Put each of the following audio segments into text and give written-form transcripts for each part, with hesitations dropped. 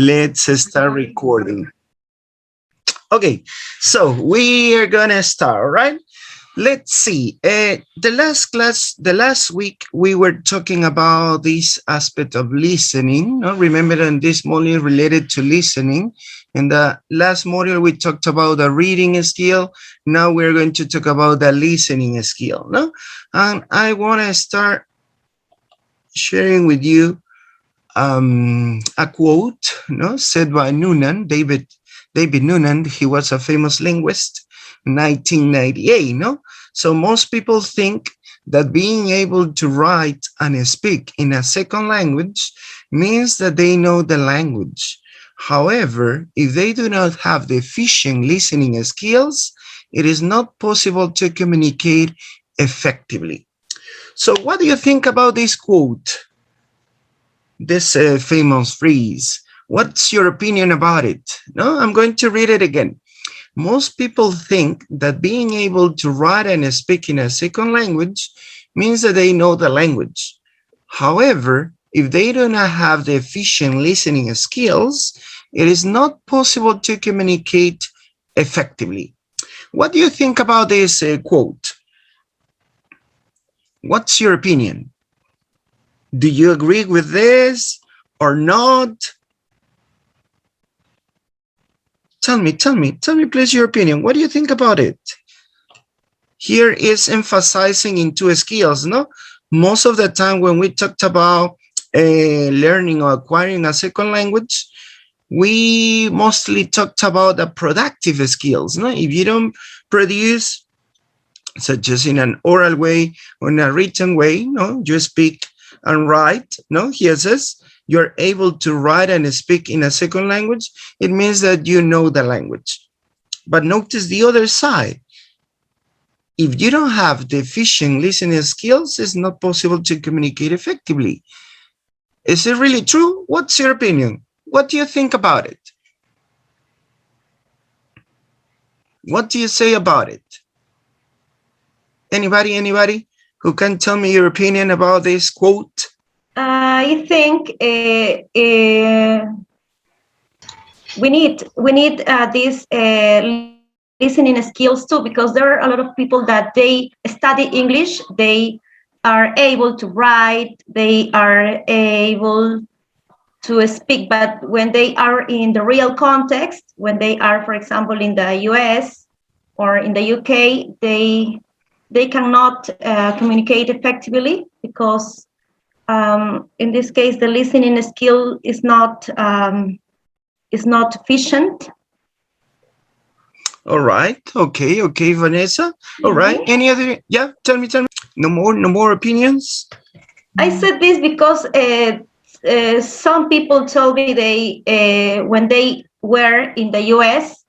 Let's start recording. Okay, so we are gonna start, right? Let's see. The last week, we were talking about this aspect of listening. No? Remember, in this module related to listening. In the last module, we talked about the reading skill. Now we're going to talk about the listening skill. No, and I want to start sharing with you a quote, no, said by David Noonan. He was a famous linguist, 1998. No, so most people think that being able to write and speak in a second language means that they know the language. However, if they do not have the efficient listening skills, it is not possible to communicate effectively. So what do you think about this quote? This famous phrase. What's your opinion about it? No, I'm going to read it again. Most people think that being able to write and speak in a second language means that they know the language. However, if they do not have the efficient listening skills, it is not possible to communicate effectively. What do you think about this quote? What's your opinion? Do you agree with this or not? Tell me, please, your opinion. What do you think about it? Here is emphasizing in two skills, no? Most of the time when we talked about learning or acquiring a second language, we mostly talked about the productive skills, no? If you don't produce, such as in an oral way or in a written way, no, you speak and write, no, here says you're able to write and speak in a second language, it means that you know the language. But notice the other side. If you don't have the efficient listening skills, it's not possible to communicate effectively. Is it really true? What's your opinion? What do you think about it? What do you say about it? Anybody who can tell me your opinion about this quote? I think we need these listening skills too, because there are a lot of people that they study English, they are able to write, they are able to speak, but when they are in the real context, when they are, for example, in the US or in the UK, they cannot communicate effectively because in this case, the listening skill is not efficient. All right. Okay, Vanessa. All right. Any other? Yeah, tell me. No more opinions? I said this because some people told me they when they were in the US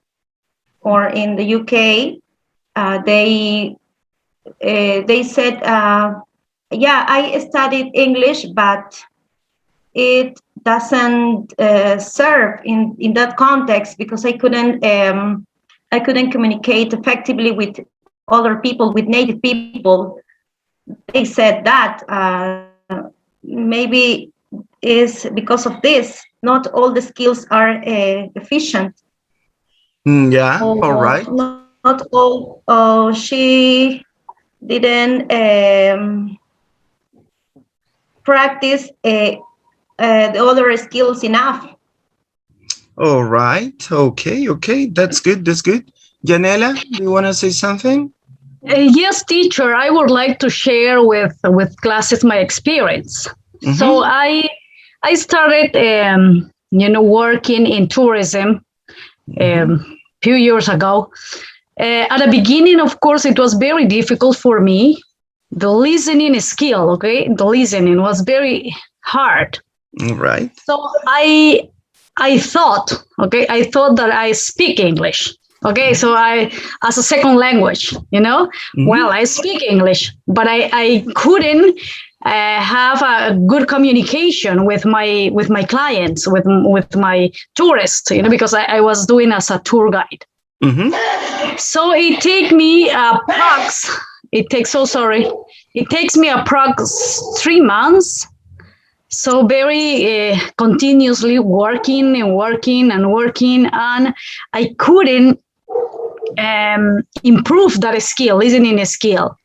or in the UK, they said, yeah, I studied English, but it doesn't serve in that context because I couldn't communicate effectively with other people, with native people. They said that maybe is because of this. Not all the skills are efficient. Yeah, all right. Not all. She didn't practice the other skills enough. All right. Okay. That's good. Janela, do you want to say something? Yes, teacher. I would like to share with classes my experience. Mm-hmm. So I started, working in tourism few years ago. At the beginning, of course, it was very difficult for me. The listening skill, the listening was very hard. Right. So I thought that I speak English. Okay, so I, as a second language, mm-hmm. Well, I speak English, but I couldn't have a good communication with my clients, with my tourists, because I was doing as a tour guide. Mm-hmm. So it takes me approx 3 months So very continuously working and working and working, and I couldn't improve that skill, listening skill.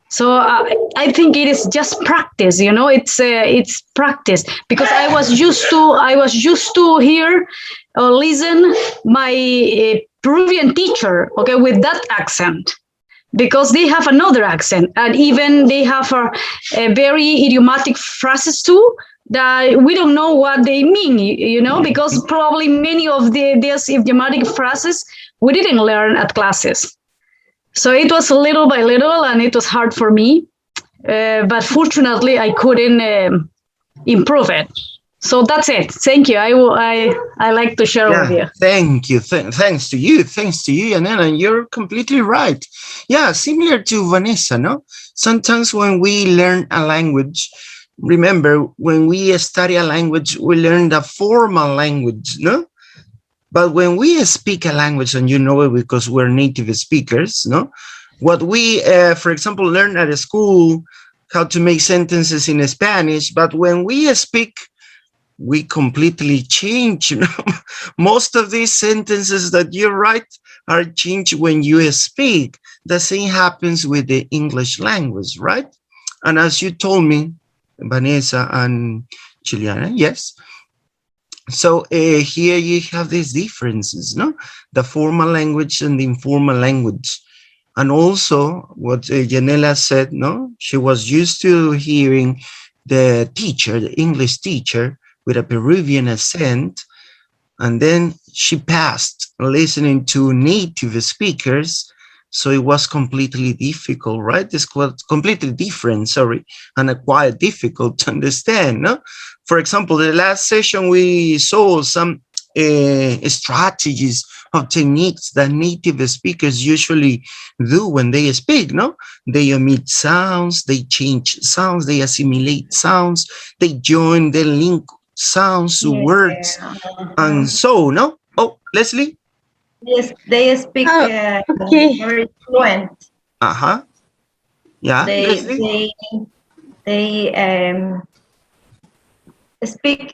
So I think it is just practice, you know. It's practice, because I was used to hear or listen my Peruvian teacher, okay, with that accent, because they have another accent, and even they have a very idiomatic phrases too that we don't know what they mean, you know, because probably many of these idiomatic phrases we didn't learn at classes. So it was little by little, and it was hard for me. But fortunately, I couldn't improve it. So that's it. Thank you. I like to share with you. Thank you. Thanks to you. Thanks to you, Yanela. You're completely right. Yeah, similar to Vanessa, no? Sometimes when we learn a language, remember, when we study a language, we learn the formal language, no? But when we speak a language, and you know it because we're native speakers, no? What we, for example, learn at a school, how to make sentences in Spanish, but when we speak, we completely change, you know? Most of these sentences that you write are changed when you speak. The same happens with the English language, right? And as you told me, Vanessa and Juliana, yes. So here you have these differences, no? The formal language and the informal language. And also what Yanela said, no? She was used to hearing the teacher, the English teacher, with a Peruvian accent. And then she passed listening to native speakers. So it was completely difficult, right? This was completely different, sorry, and quite difficult to understand, no? For example, the last session, we saw some strategies of techniques that native speakers usually do when they speak, no? They omit sounds, they change sounds, they assimilate sounds, they join, they link sounds to words, and so, no? Oh, Leslie? Yes, they speak okay. very fluent. Yeah, They speak.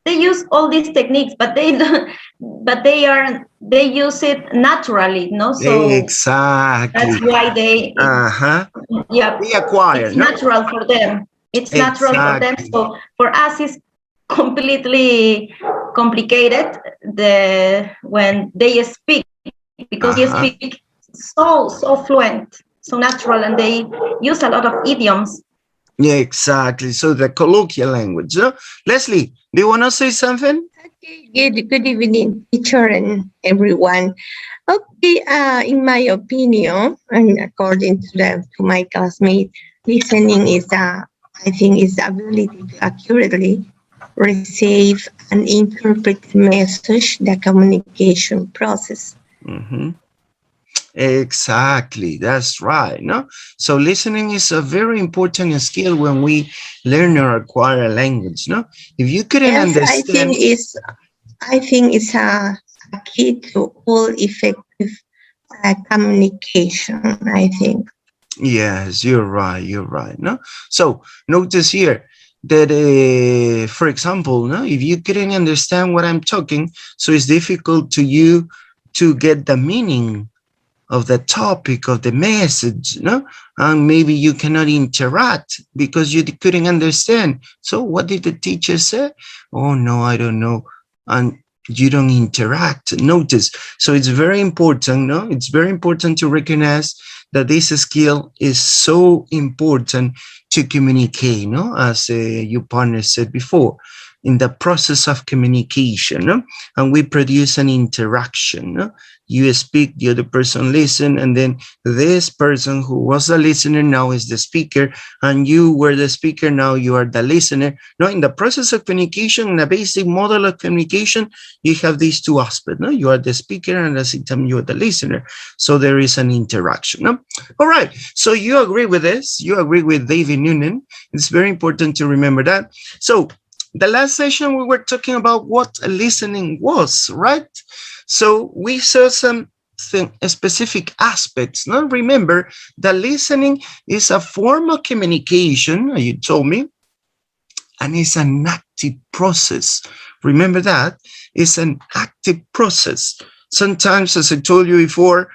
They use all these techniques, but they don't. But they use it naturally, no? So exactly. that's why they. Yeah, they acquire. It's natural for them. It's natural for them. So for us, it's completely complicated when they speak, because they speak so fluent, so natural, and they use a lot of idioms. Yeah, exactly. So the colloquial language. No? Leslie, do you want to say something? Okay, good evening, teacher and everyone. Okay, in my opinion, and according to my classmate, listening is I think is the ability to accurately receive and interpret the message, the communication process. Exactly, that's right. No, so listening is a very important skill when we learn or acquire a language. No, if you couldn't understand, I think it's a key to all effective communication, I think. Yes, you're right. You're right. No, so notice here that, for example, no, if you couldn't understand what I'm talking, so it's difficult to you to get the meaning of the topic of the message, no? And maybe you cannot interact because you couldn't understand. So what did the teacher say? Oh no, I don't know. And you don't interact. Notice. So it's very important, no? It's very important to recognize that this skill is so important to communicate, no? As your partner said before, in the process of communication, no? And we produce an interaction, no? You speak, the other person listen, and then this person who was the listener now is the speaker, and you were the speaker, now you are the listener. Now, in the process of communication, in the basic model of communication, you have these two aspects. No? You are the speaker, and at the same time, you are the listener. So there is an interaction. No? All right. So you agree with this? You agree with David Noonan? It's very important to remember that. So the last session, we were talking about what listening was, right? So we saw some specific aspects. Now remember that listening is a form of communication, you told me, and it's an active process. Remember that? It's an active process. Sometimes, as I told you before,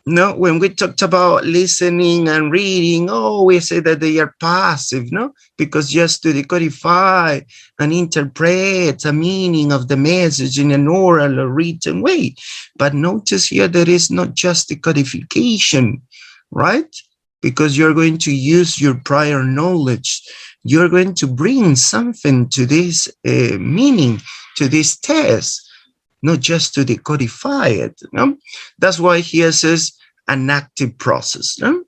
no, when we talked about listening and reading, oh, we say that they are passive, no? Because just to decodify and interpret a meaning of the message in an oral or written way. But notice here there is not just decodification, right? Because you're going to use your prior knowledge. You're going to bring something to this meaning, to this test, not just to decodify it. No? That's why here says an active process. No?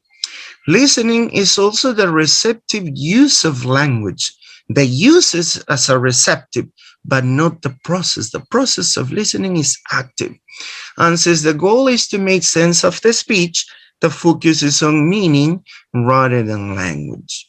Listening is also the receptive use of language. The use is as a receptive, but not the process. The process of listening is active. And since the goal is to make sense of the speech, the focus is on meaning rather than language.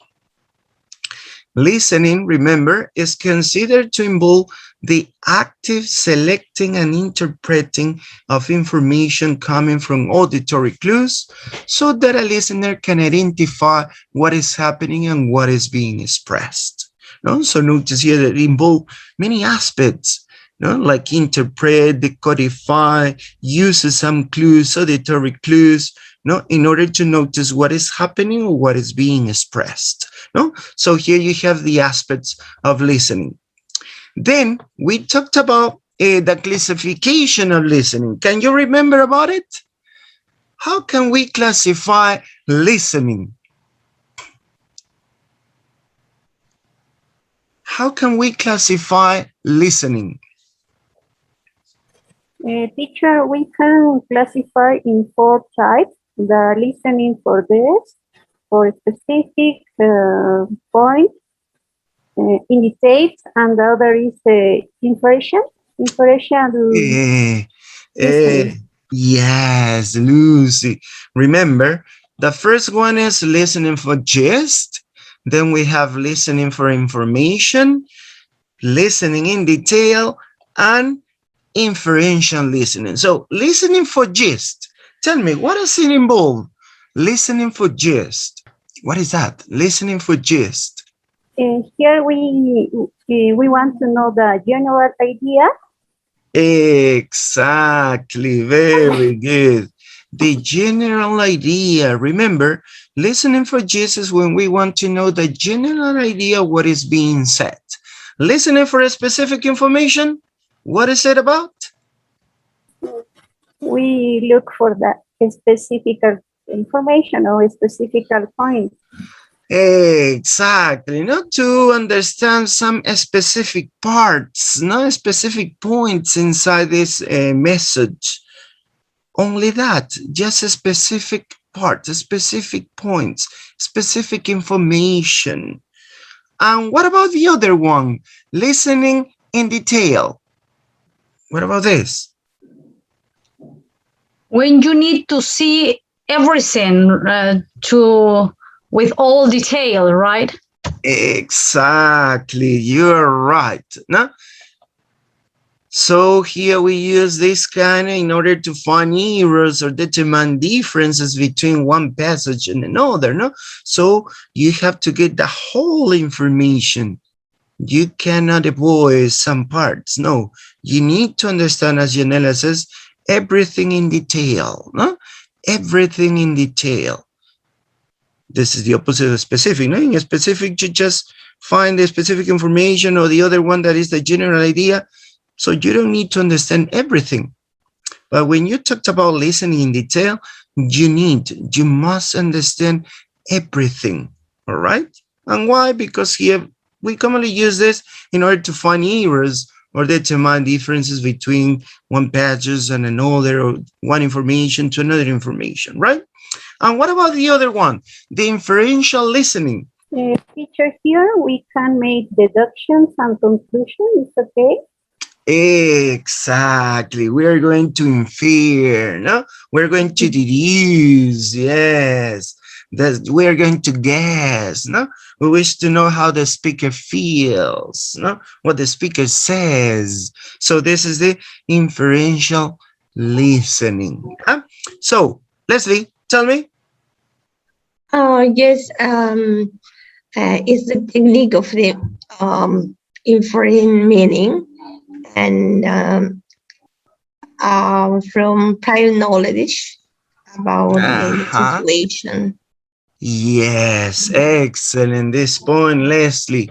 Listening, remember, is considered to involve the active selecting and interpreting of information coming from auditory clues so that a listener can identify what is happening and what is being expressed. No? So notice here that it involves many aspects, no? Like interpret, decodify, use some clues, auditory clues, no, in order to notice what is happening or what is being expressed. No? So here you have the aspects of listening. Then we talked about the classification of listening. Can you remember about it? How can we classify listening? How can we classify listening? Teacher, we can classify in 4 types: the listening for this, for specific point, indicates, and the other is inferential. Yes, Lucy. Remember, the first one is listening for gist. Then we have listening for information, listening in detail, and inferential listening. So listening for gist. Tell me, what does it involve? Listening for gist. What is that? Listening for gist. Here we want to know the general idea. Exactly. Very good. The general idea. Remember, listening for gist is when we want to know the general idea of what is being said. Listening for a specific information. What is it about? We look for the specific information or specific point. Exactly, not to understand some specific parts, not specific points inside this message. Only that, just a specific part, specific points, specific information. And what about the other one? Listening in detail. What about this? When you need to see everything with all detail, right? Exactly, you're right. No? So here we use this kind in order to find errors or determine differences between one passage and another. No? So you have to get the whole information. You cannot avoid some parts. No, you need to understand, as Yanela says, everything in detail. No? Everything in detail. This is the opposite of specific. No? In a specific, you just find the specific information, or the other one that is the general idea. So you don't need to understand everything. But when you talked about listening in detail, you must understand everything. All right? And why? Because here we commonly use this in order to find errors or determine differences between one passage and another, or one information to another information, right? And what about the other one? The inferential listening. Teacher, here we can make deductions and conclusions, okay? Exactly. We are going to infer, no? We're going to deduce, yes. We are going to guess, no? We wish to know how the speaker feels, no? What the speaker says. So this is the inferential listening. Huh? So, Leslie, tell me. Yes. is the technique of the inferring meaning and from prior knowledge about the situation. Yes, excellent. This point, Leslie.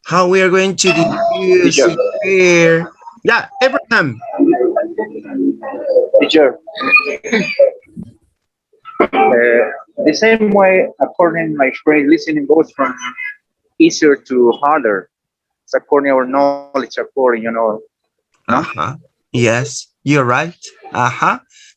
How we are going to diffuse Teacher, here? Yeah, Abraham. teacher, the same way, according to my experience, listening goes from easier to harder. It's according to our knowledge, according. No? Yes, you're right.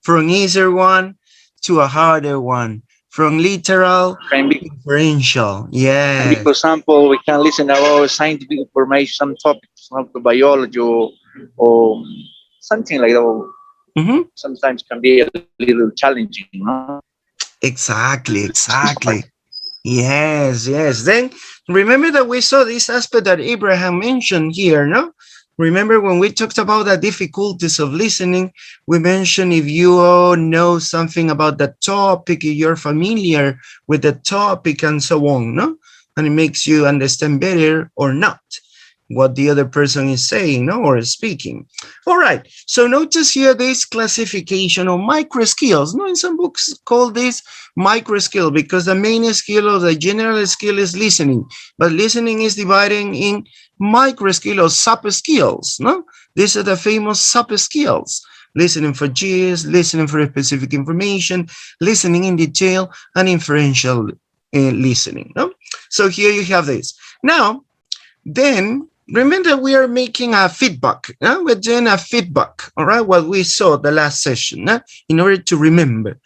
From easier one to a harder one. From literal And, to inferential. and Yes. for example, we can listen about scientific information, some topics, biology or something like that. Mm-hmm. Sometimes can be a little challenging, no? Exactly. Yes. Then remember that we saw this aspect that Abraham mentioned here, no? Remember when we talked about the difficulties of listening, we mentioned if you all know something about the topic, if you're familiar with the topic and so on, no? And it makes you understand better or not what the other person is saying, no, or speaking. All right. So notice here this classification of micro skills. No, in some books call this micro skill because the main skill or the general skill is listening, but listening is dividing in micro skill or sub skills. No, these are the famous sub skills. Listening for gist, listening for specific information, listening in detail, and inferential listening. No, so here you have this. Now, then remember we are making a feedback. We're doing a feedback, all right, what we saw the last session in order to remember.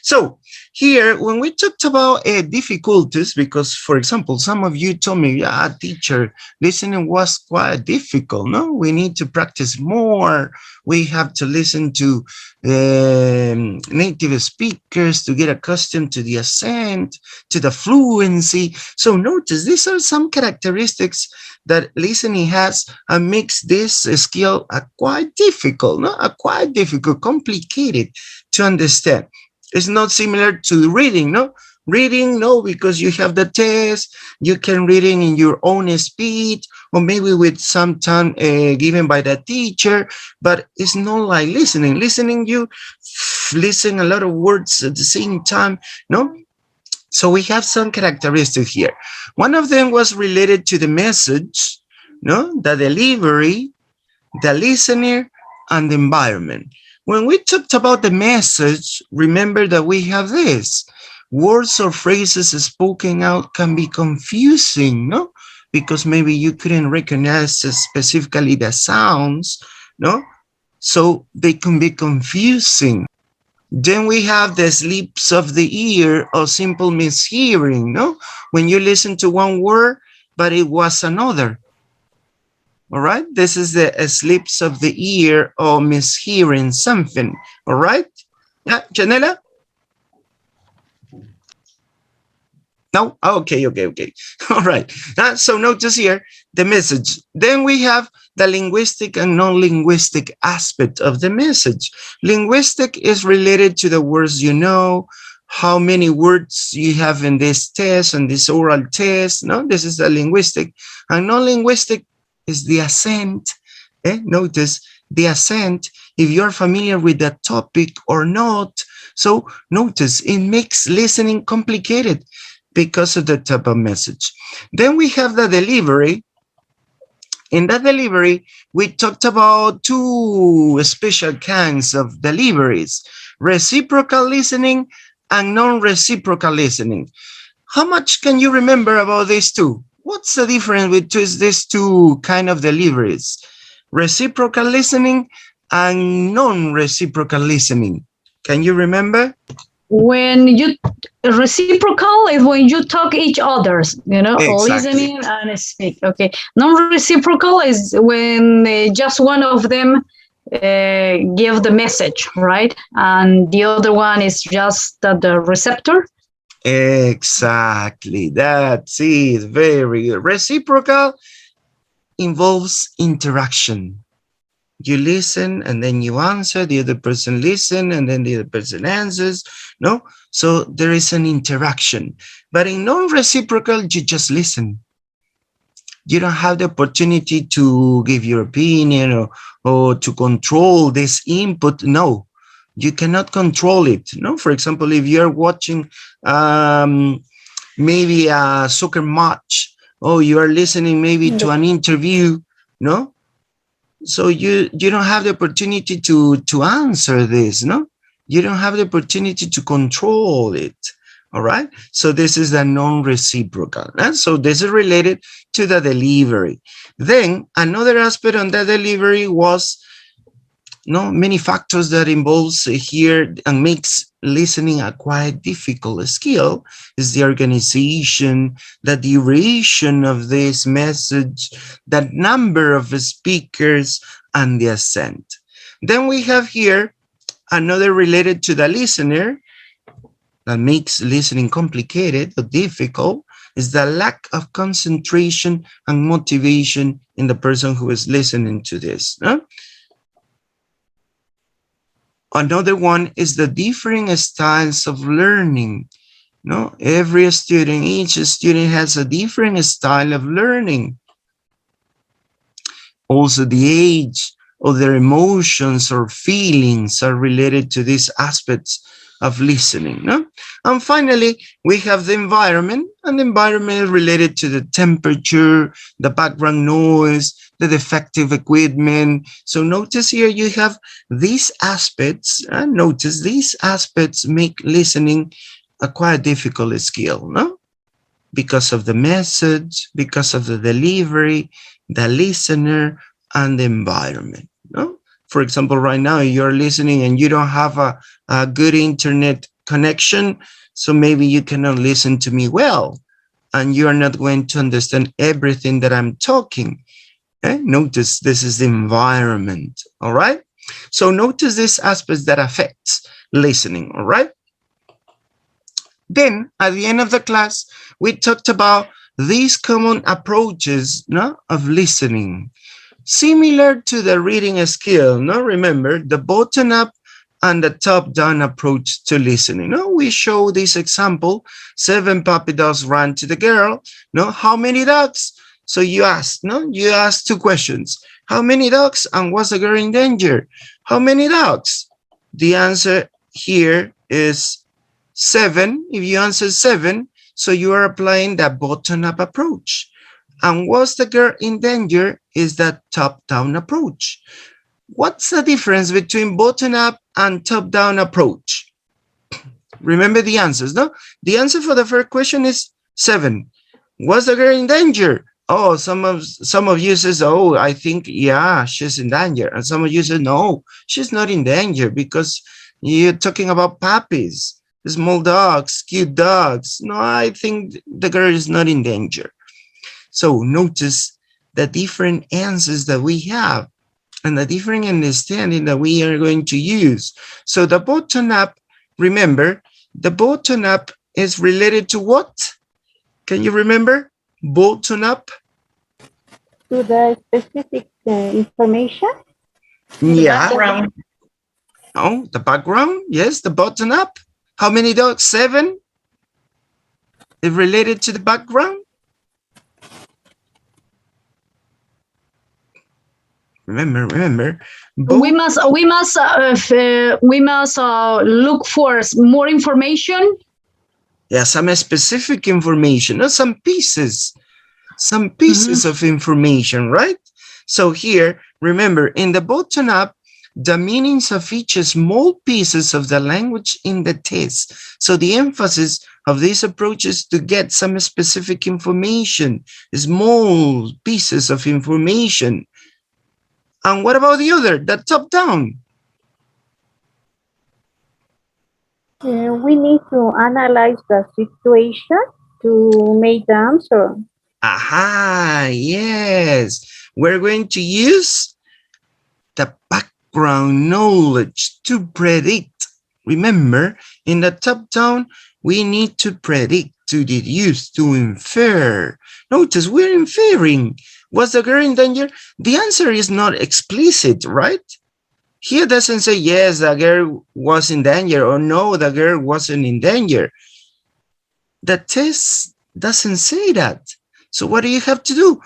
So here, when we talked about difficulties, because, for example, some of you told me, yeah, teacher, listening was quite difficult. No, we need to practice more. We have to listen to native speakers to get accustomed to the accent, to the fluency. So notice, these are some characteristics that listening has and makes this skill quite difficult, complicated to understand. It's not similar to reading, no? Reading, no, because you have the test, you can read it in your own speed, or maybe with some time given by the teacher, but it's not like listening. Listening, you listen a lot of words at the same time, no? So we have some characteristics here. One of them was related to the message, no, the delivery, the listener, and the environment. When we talked about the message, remember that we have this. Words or phrases spoken out can be confusing, no? Because maybe you couldn't recognize specifically the sounds, no? So they can be confusing. Then we have the slips of the ear or simple mishearing, no? When you listen to one word, but it was another. All right, this is the slips of the ear or mishearing something. All right, yeah, Janela? No, okay. All right, so notice here the message. Then we have the linguistic and non-linguistic aspect of the message. Linguistic is related to the words you know, how many words you have in this test and this oral test. No, this is the linguistic. And non-linguistic is the accent. Notice the accent, if you're familiar with the topic or not. So notice it makes listening complicated because of the type of message. Then we have the delivery. In that delivery, we talked about two special kinds of deliveries, reciprocal listening and non-reciprocal listening. How much can you remember about these two? What's the difference between these two kind of deliveries? Reciprocal listening and non-reciprocal listening. Can you remember? When you reciprocal is when you talk each others, Exactly. listening and speak. Okay. Non-reciprocal is when just one of them give the message, right? And the other one is just the receptor. Exactly. That's it. Very good. Reciprocal involves interaction. You listen and then you answer, the other person listen and then the other person answers, no? So there is an interaction. But in non-reciprocal, you just listen. You don't have the opportunity to give your opinion or to control this input. No, you cannot control it. No, for example, if you're watching maybe a soccer match, or you are listening maybe to an interview, no? So you don't have the opportunity to answer this, no? You don't have the opportunity to control it. All right. So this is the non-reciprocal. So this is related to the delivery. Then another aspect on the delivery was many factors that involves here and makes listening a quite difficult skill is the organization, the duration of this message, the number of speakers, and the accent. Then we have here another related to the listener that makes listening complicated or difficult is the lack of concentration and motivation in the person who is listening to this. Another one is the differing styles of learning. Every student, each student has a different style of learning. Also, the age or their emotions or feelings are related to these aspects of listening. And finally, we have the environment, and the environment is related to the temperature, the background noise, the defective equipment. So notice here you have these aspects, and notice these aspects make listening a quite difficult skill, because of the message, because of the delivery, the listener, and the environment. For example, right now you're listening and you don't have a good internet connection, so maybe you cannot listen to me well, and you are not going to understand everything that I'm talking. Notice this is the environment. All right. So notice these aspects that affects listening. All right. Then at the end of the class, we talked about these common approaches of listening, similar to the reading skill. Remember the bottom up and the top down approach to listening. We show this example: 7 puppy dogs ran to the girl. How many dogs? So you ask, you ask 2 questions. How many dogs, and was the girl in danger? How many dogs? The answer here is 7. If you answer 7, so you are applying the bottom-up approach. And was the girl in danger is the top-down approach. What's the difference between bottom-up and top-down approach? Remember the answers, The answer for the first question is 7. Was the girl in danger? Oh, some of you says, oh, I think, yeah, she's in danger. And some of you say, no, she's not in danger, because you're talking about puppies, small dogs, cute dogs. No, I think the girl is not in danger. So notice the different answers that we have and the different understanding that we are going to use. So the bottom up, remember, the bottom up is related to what? Can you remember? Bottom up? To the specific information. Yeah. Background. Oh, the background. Yes, the bottom up. How many dogs? 7. Is related to the background. Remember. We must look for more information. Yeah, some specific information, or some pieces of information, right? So here, remember, in the bottom up, the meanings of each small pieces of the language in the test. So the emphasis of this approach is to get some specific information, small pieces of information. And what about the other, the top down? We need to analyze the situation to make the answer. Aha, yes. We're going to use the background knowledge to predict. Remember, in the top down, we need to predict, to deduce, to infer. Notice we're inferring. Was the girl in danger? The answer is not explicit, right? Here doesn't say yes, the girl was in danger, or no, the girl wasn't in danger. The test doesn't say that. So what do you have to do?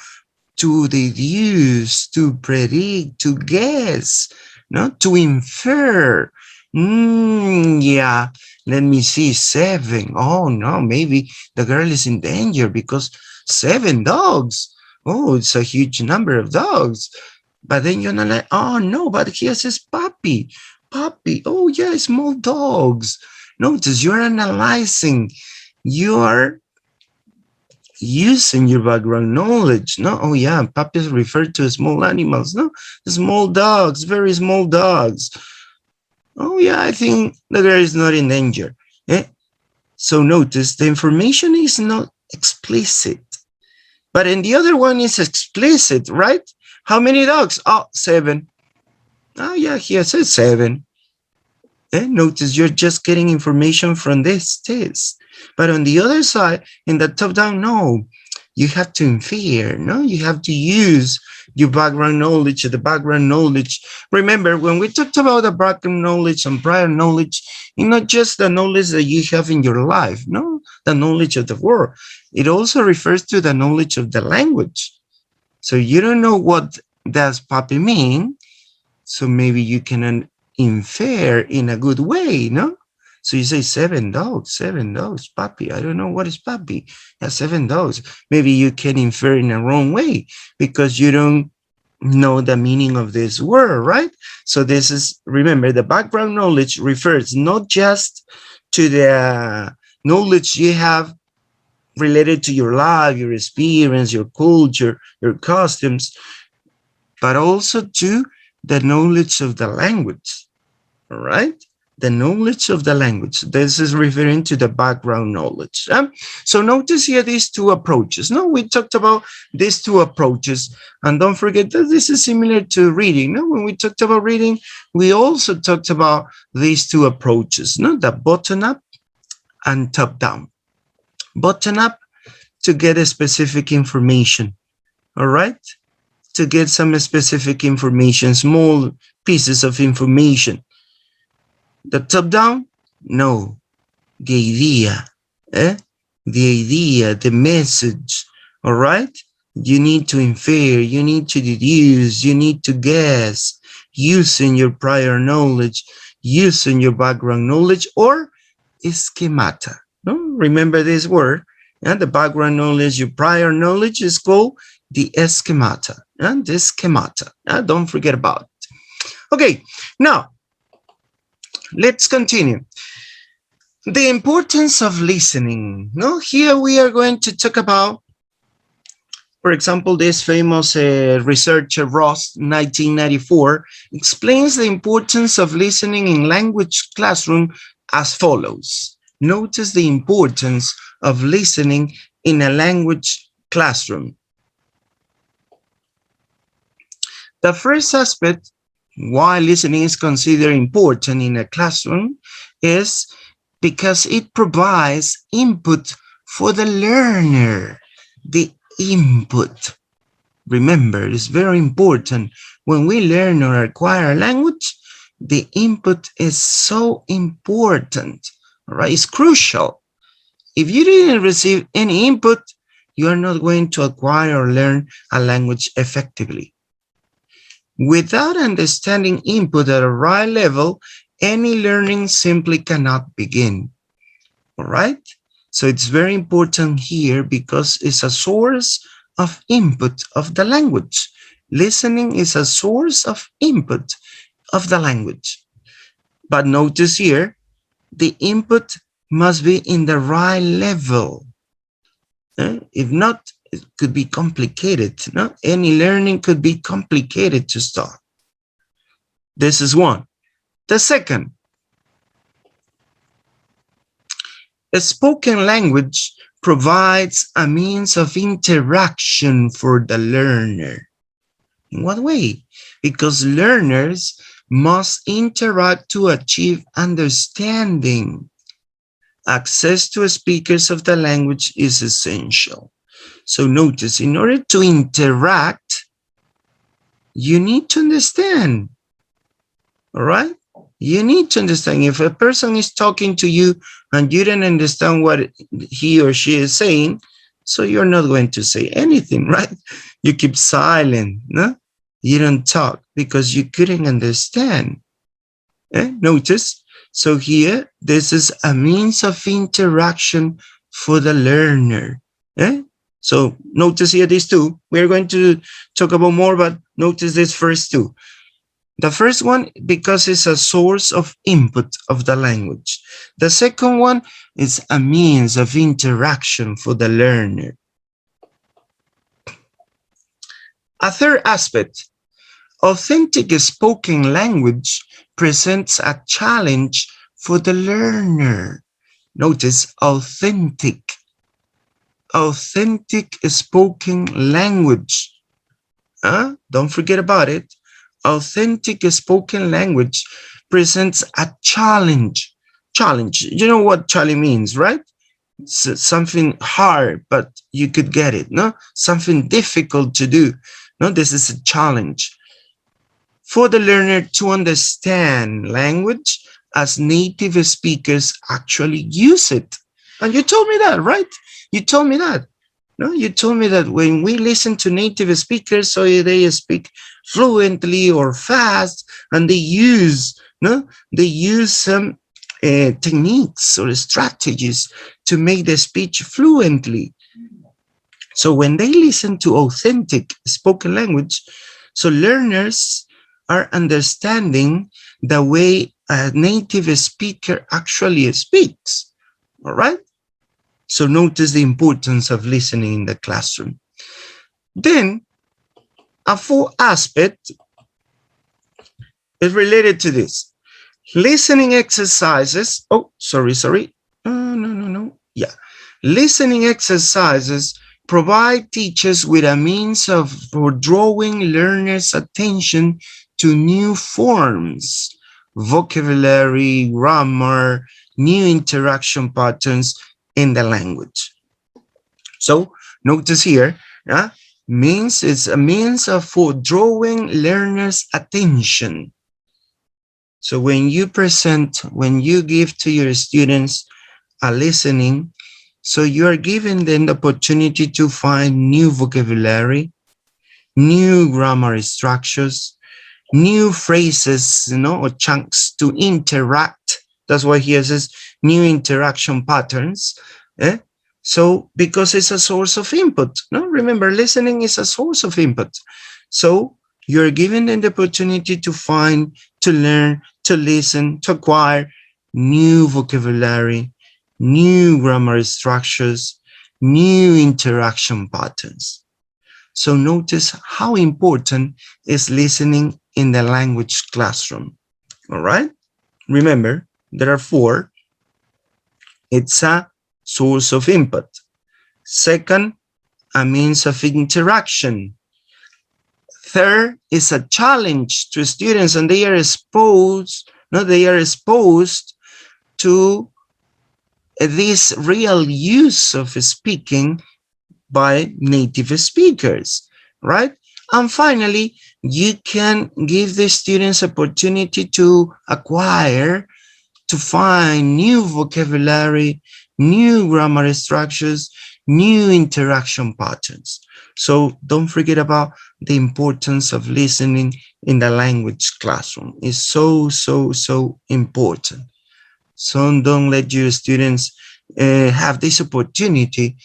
To deduce, to predict, to guess, no? To infer. Yeah, let me see, 7. Oh no, maybe the girl is in danger because 7 dogs. Oh, it's a huge number of dogs. But then you're not like, oh no, but here says puppy. Puppy. Oh yeah, small dogs. Notice you're analyzing. You are using your background knowledge. No, oh yeah, puppies refer to small animals. No, small dogs, very small dogs. Oh yeah, I think the girl is not in danger. Eh? So notice the information is not explicit. But in the other one is explicit, right? How many dogs? Oh, 7. Oh yeah, here says 7. Notice you're just getting information from this test. But on the other side, in the top down, no, you have to infer, no, you have to use your background knowledge, the background knowledge. Remember, when we talked about the background knowledge and prior knowledge, it's not just the knowledge that you have in your life, no, the knowledge of the world. It also refers to the knowledge of the language. So you don't know what does puppy mean, so maybe you can infer in a good way, no? So you say 7 dogs, puppy. I don't know what is puppy. Yeah, 7 dogs. Maybe you can infer in a wrong way because you don't know the meaning of this word, right? So this is, remember, the background knowledge refers not just to the knowledge you have related to your life, your experience, your culture, your customs, but also to the knowledge of the language, all right? The knowledge of the language. This is referring to the background knowledge. So notice here these two approaches. No, we talked about these two approaches. And don't forget that this is similar to reading. No, when we talked about reading, we also talked about these two approaches. No, the bottom up and top down. Bottom up to get a specific information. All right? To get some specific information, small pieces of information. The top down? No. The idea. The idea, the message. All right? You need to infer, you need to deduce, you need to guess, using your prior knowledge, using your background knowledge, or schemata. No? Remember this word. The background knowledge, your prior knowledge is called the schemata. And the schemata. Don't forget about it. Okay, now, let's continue. The importance of listening. No, here we are going to talk about, for example, this famous researcher Ross, 1994, explains the importance of listening in language classroom as follows. Notice the importance of listening in a language classroom. The first aspect why listening is considered important in a classroom is because it provides input for the learner. The input. Remember, it's very important. When we learn or acquire a language, the input is so important. All right? It's crucial. If you didn't receive any input, you are not going to acquire or learn a language effectively. Without understanding input at a right level, any learning simply cannot begin. All right? So it's very important here because it's a source of input of the language. Listening is a source of input of the language. But notice here, the input must be in the right level. If not, it could be complicated. No? Any learning could be complicated to start. This is one. The second, a spoken language provides a means of interaction for the learner. In what way? Because learners must interact to achieve understanding. Access to speakers of the language is essential. So notice, in order to interact, you need to understand. All right? You need to understand. If a person is talking to you and you don't understand what he or she is saying, so you're not going to say anything, right? You keep silent, no? You don't talk because you couldn't understand. Notice, so here, this is a means of interaction for the learner. So notice here these two. We're going to talk about more, but notice this first two. The first one, because it's a source of input of the language. The second one is a means of interaction for the learner. A third aspect, authentic spoken language presents a challenge for the learner. Notice authentic spoken language. Don't forget about it. Authentic spoken language presents a challenge. Challenge. You know what challenge means, right? It's something hard, but you could get it. No, something difficult to do. No, this is a challenge for the learner to understand language as native speakers actually use it. And you told me that, right? You told me that. No, you told me that when we listen to native speakers, so they speak fluently or fast, and they use some techniques or strategies to make the speech fluently. So when they listen to authentic spoken language, so learners are understanding the way a native speaker actually speaks. All right? So notice the importance of listening in the classroom. Then, a fourth aspect is related to this. Listening exercises. Oh, sorry. No. Yeah. Listening exercises provide teachers with a means of drawing learners' attention to new forms, vocabulary, grammar, new interaction patterns in the language. So notice here, means it's a means of for drawing learners' attention. So when you give to your students a listening, so you are giving them the opportunity to find new vocabulary, new grammar structures, new phrases, or chunks to interact. That's why here says new interaction patterns. So because it's a source of input. No, remember, listening is a source of input. So you're giving them the opportunity to find, to learn, to listen, to acquire new vocabulary, new grammar structures, new interaction patterns. So notice how important is listening in the language classroom. All right? Remember, there are four. It's a source of input. Second, a means of interaction. Third is a challenge to students, and they are exposed to this real use of speaking by native speakers, right? And finally, you can give the students opportunity to acquire, to find new vocabulary, new grammar structures, new interaction patterns. So don't forget about the importance of listening in the language classroom. It's so important. So don't let your students have this opportunity,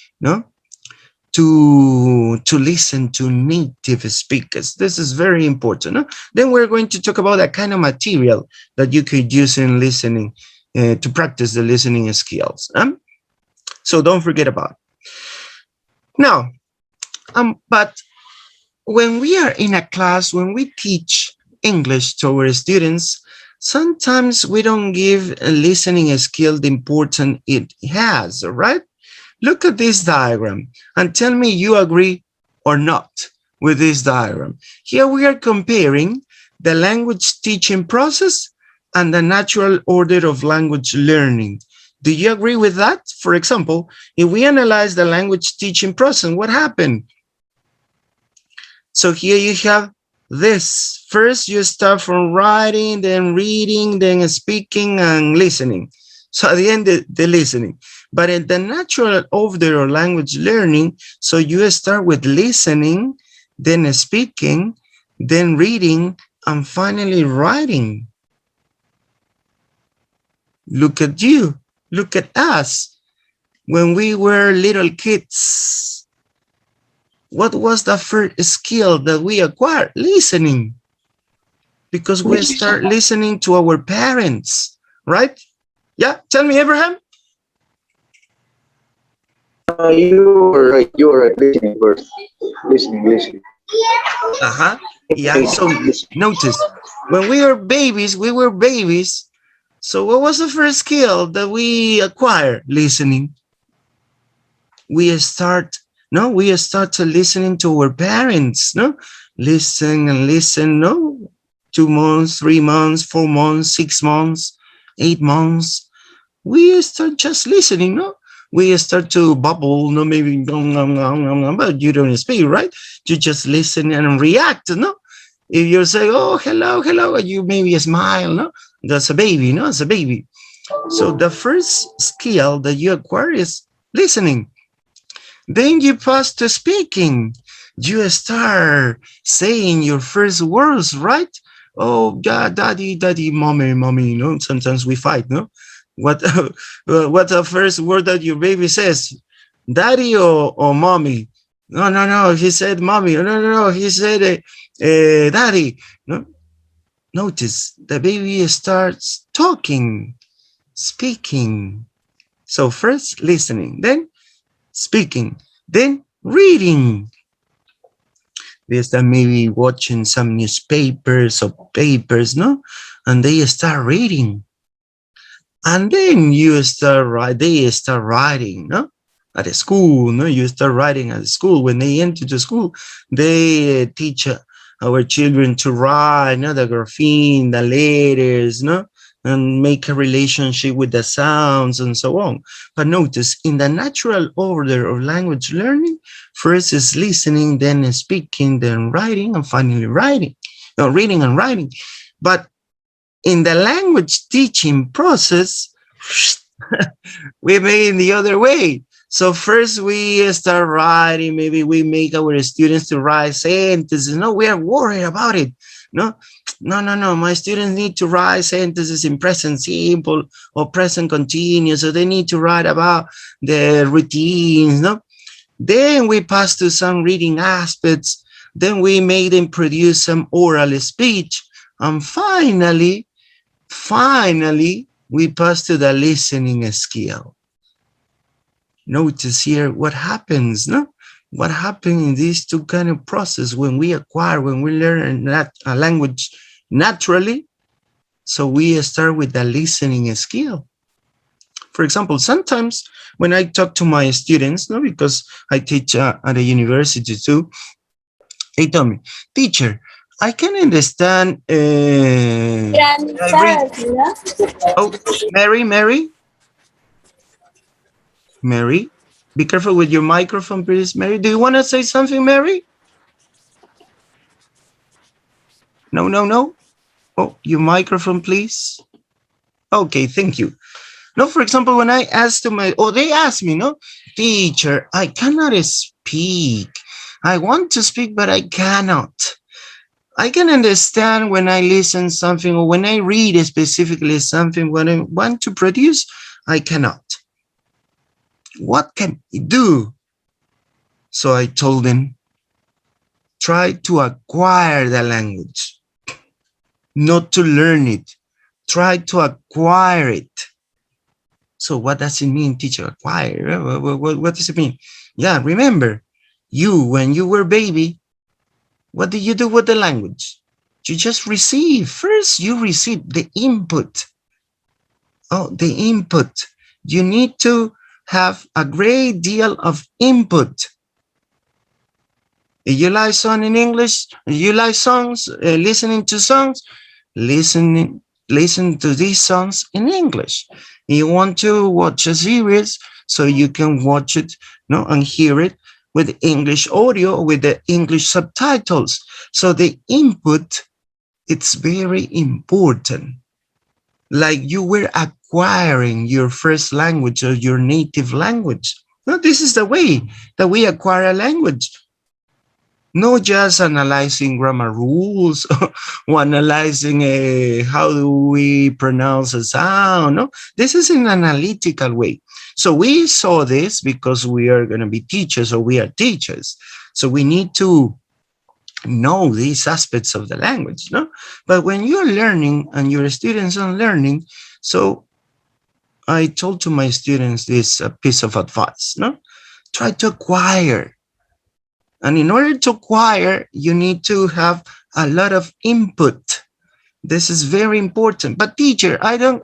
to listen to native speakers. This is very important. Then we're going to talk about that kind of material that you could use in listening to practice the listening skills. So don't forget about it. Now, but when we are in a class, when we teach English to our students, sometimes we don't give a listening skill the importance it has, all right? Look at this diagram and tell me you agree or not with this diagram. Here we are comparing the language teaching process and the natural order of language learning. Do you agree with that? For example, if we analyze the language teaching process, what happened? So here you have this. First, you start from writing, then reading, then speaking and listening. So at the end, the listening. But in the natural order of language learning, so you start with listening, then speaking, then reading, and finally writing. Look at you. Look at us. When we were little kids, what was the first skill that we acquired? Listening. Because we start listening to our parents, right? Yeah, tell me, Abraham. You were listening first. Listening. Uh-huh. Yeah, so notice, when we were babies, So what was the first skill that we acquired? Listening. We start to listening to our parents, no? Listen and listen, no? 2 months, 3 months, 4 months, 6 months, 8 months. We start just listening, no? We start to bubble, no? Maybe, but you don't speak, right? You just listen and react, no? If you say, oh, hello, hello, and you maybe smile, no? That's a baby, no? It's a baby. So the first skill that you acquire is listening. Then you pass to speaking. You start saying your first words, right? Oh, yeah, daddy, daddy, mommy, mommy, you know, sometimes we fight, no? What's the first word that your baby says? Daddy or mommy? No, he said mommy. No, he said daddy. No, notice the baby starts talking, speaking. So first listening, then speaking, then reading. They start maybe watching some newspapers or papers, no? And they start reading. And then they start writing, no? At the school, no? You start writing at the school. When they enter the school, they teach our children to write, no? The grapheme, the letters, no? And make a relationship with the sounds and so on. But notice, in the natural order of language learning, first is listening, then speaking, then writing, and finally reading and writing. But in the language teaching process, we made it the other way. So first we start writing, maybe we make our students to write sentences. No, we are worried about it. No, my students need to write sentences in present simple or present continuous. So they need to write about the routines, no? Then we pass to some reading aspects. Then we make them produce some oral speech. And finally, we pass to the listening skill. Notice here what happens, no? What happens in these two kind of process when we learn a language naturally. So we start with the listening skill. For example, sometimes when I talk to my students, no, because I teach at a university too, they tell me, teacher, I can understand. Oh, Mary, be careful with your microphone, please. Mary, do you want to say something, Mary? No. Oh, your microphone, please. Okay, thank you. No, for example, when I asked they asked me, no, teacher, I cannot speak. I want to speak, but I cannot. I can understand when I listen something or when I read specifically something, when I want to produce, I cannot. What can I do? So I told them, try to acquire the language, not to learn it. Try to acquire it. So what does it mean, teacher? Acquire? What does it mean? Yeah, remember, when you were baby, what did you do with the language? You just receive. First, you receive the input. Oh, the input. You need to have a great deal of input. If you like song in English, you like songs, listening to songs, listening listen to these songs in English. You want to watch a series, so you can watch it, no, and hear it with English audio, with the English subtitles. So the input, it's very important. Like you were acquiring your first language or your native language. No, this is the way that we acquire a language. Not just analyzing grammar rules or analyzing how do we pronounce a sound. No, this is an analytical way. So we saw this because we are going to be teachers, or we are teachers. So we need to know these aspects of the language. No, but when you're learning and your students are learning, so I told to my students this piece of advice. No, try to acquire. And in order to acquire, you need to have a lot of input. This is very important. But teacher, I don't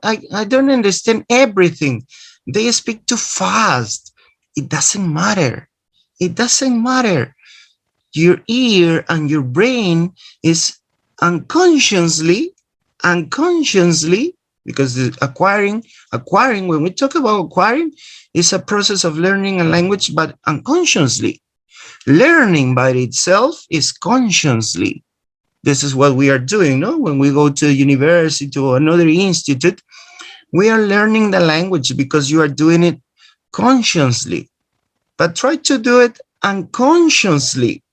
understand everything. They speak too fast. It doesn't matter. It doesn't matter. Your ear and your brain is unconsciously, because the acquiring, when we talk about acquiring, is a process of learning a language, but unconsciously. Learning by itself is consciously. This is what we are doing, no? When we go to university or another institute, we are learning the language because you are doing it consciously. But try to do it unconsciously.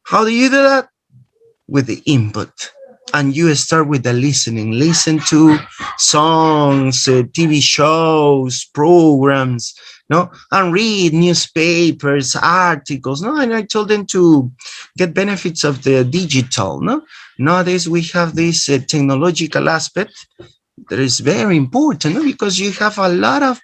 How do you do that? With the input. And you start with the listening. Listen to songs, TV shows, programs, no, and read newspapers, articles, no. And I told them to get benefits of the digital, no. Nowadays we have this technological aspect that is very important, no? Because you have a lot of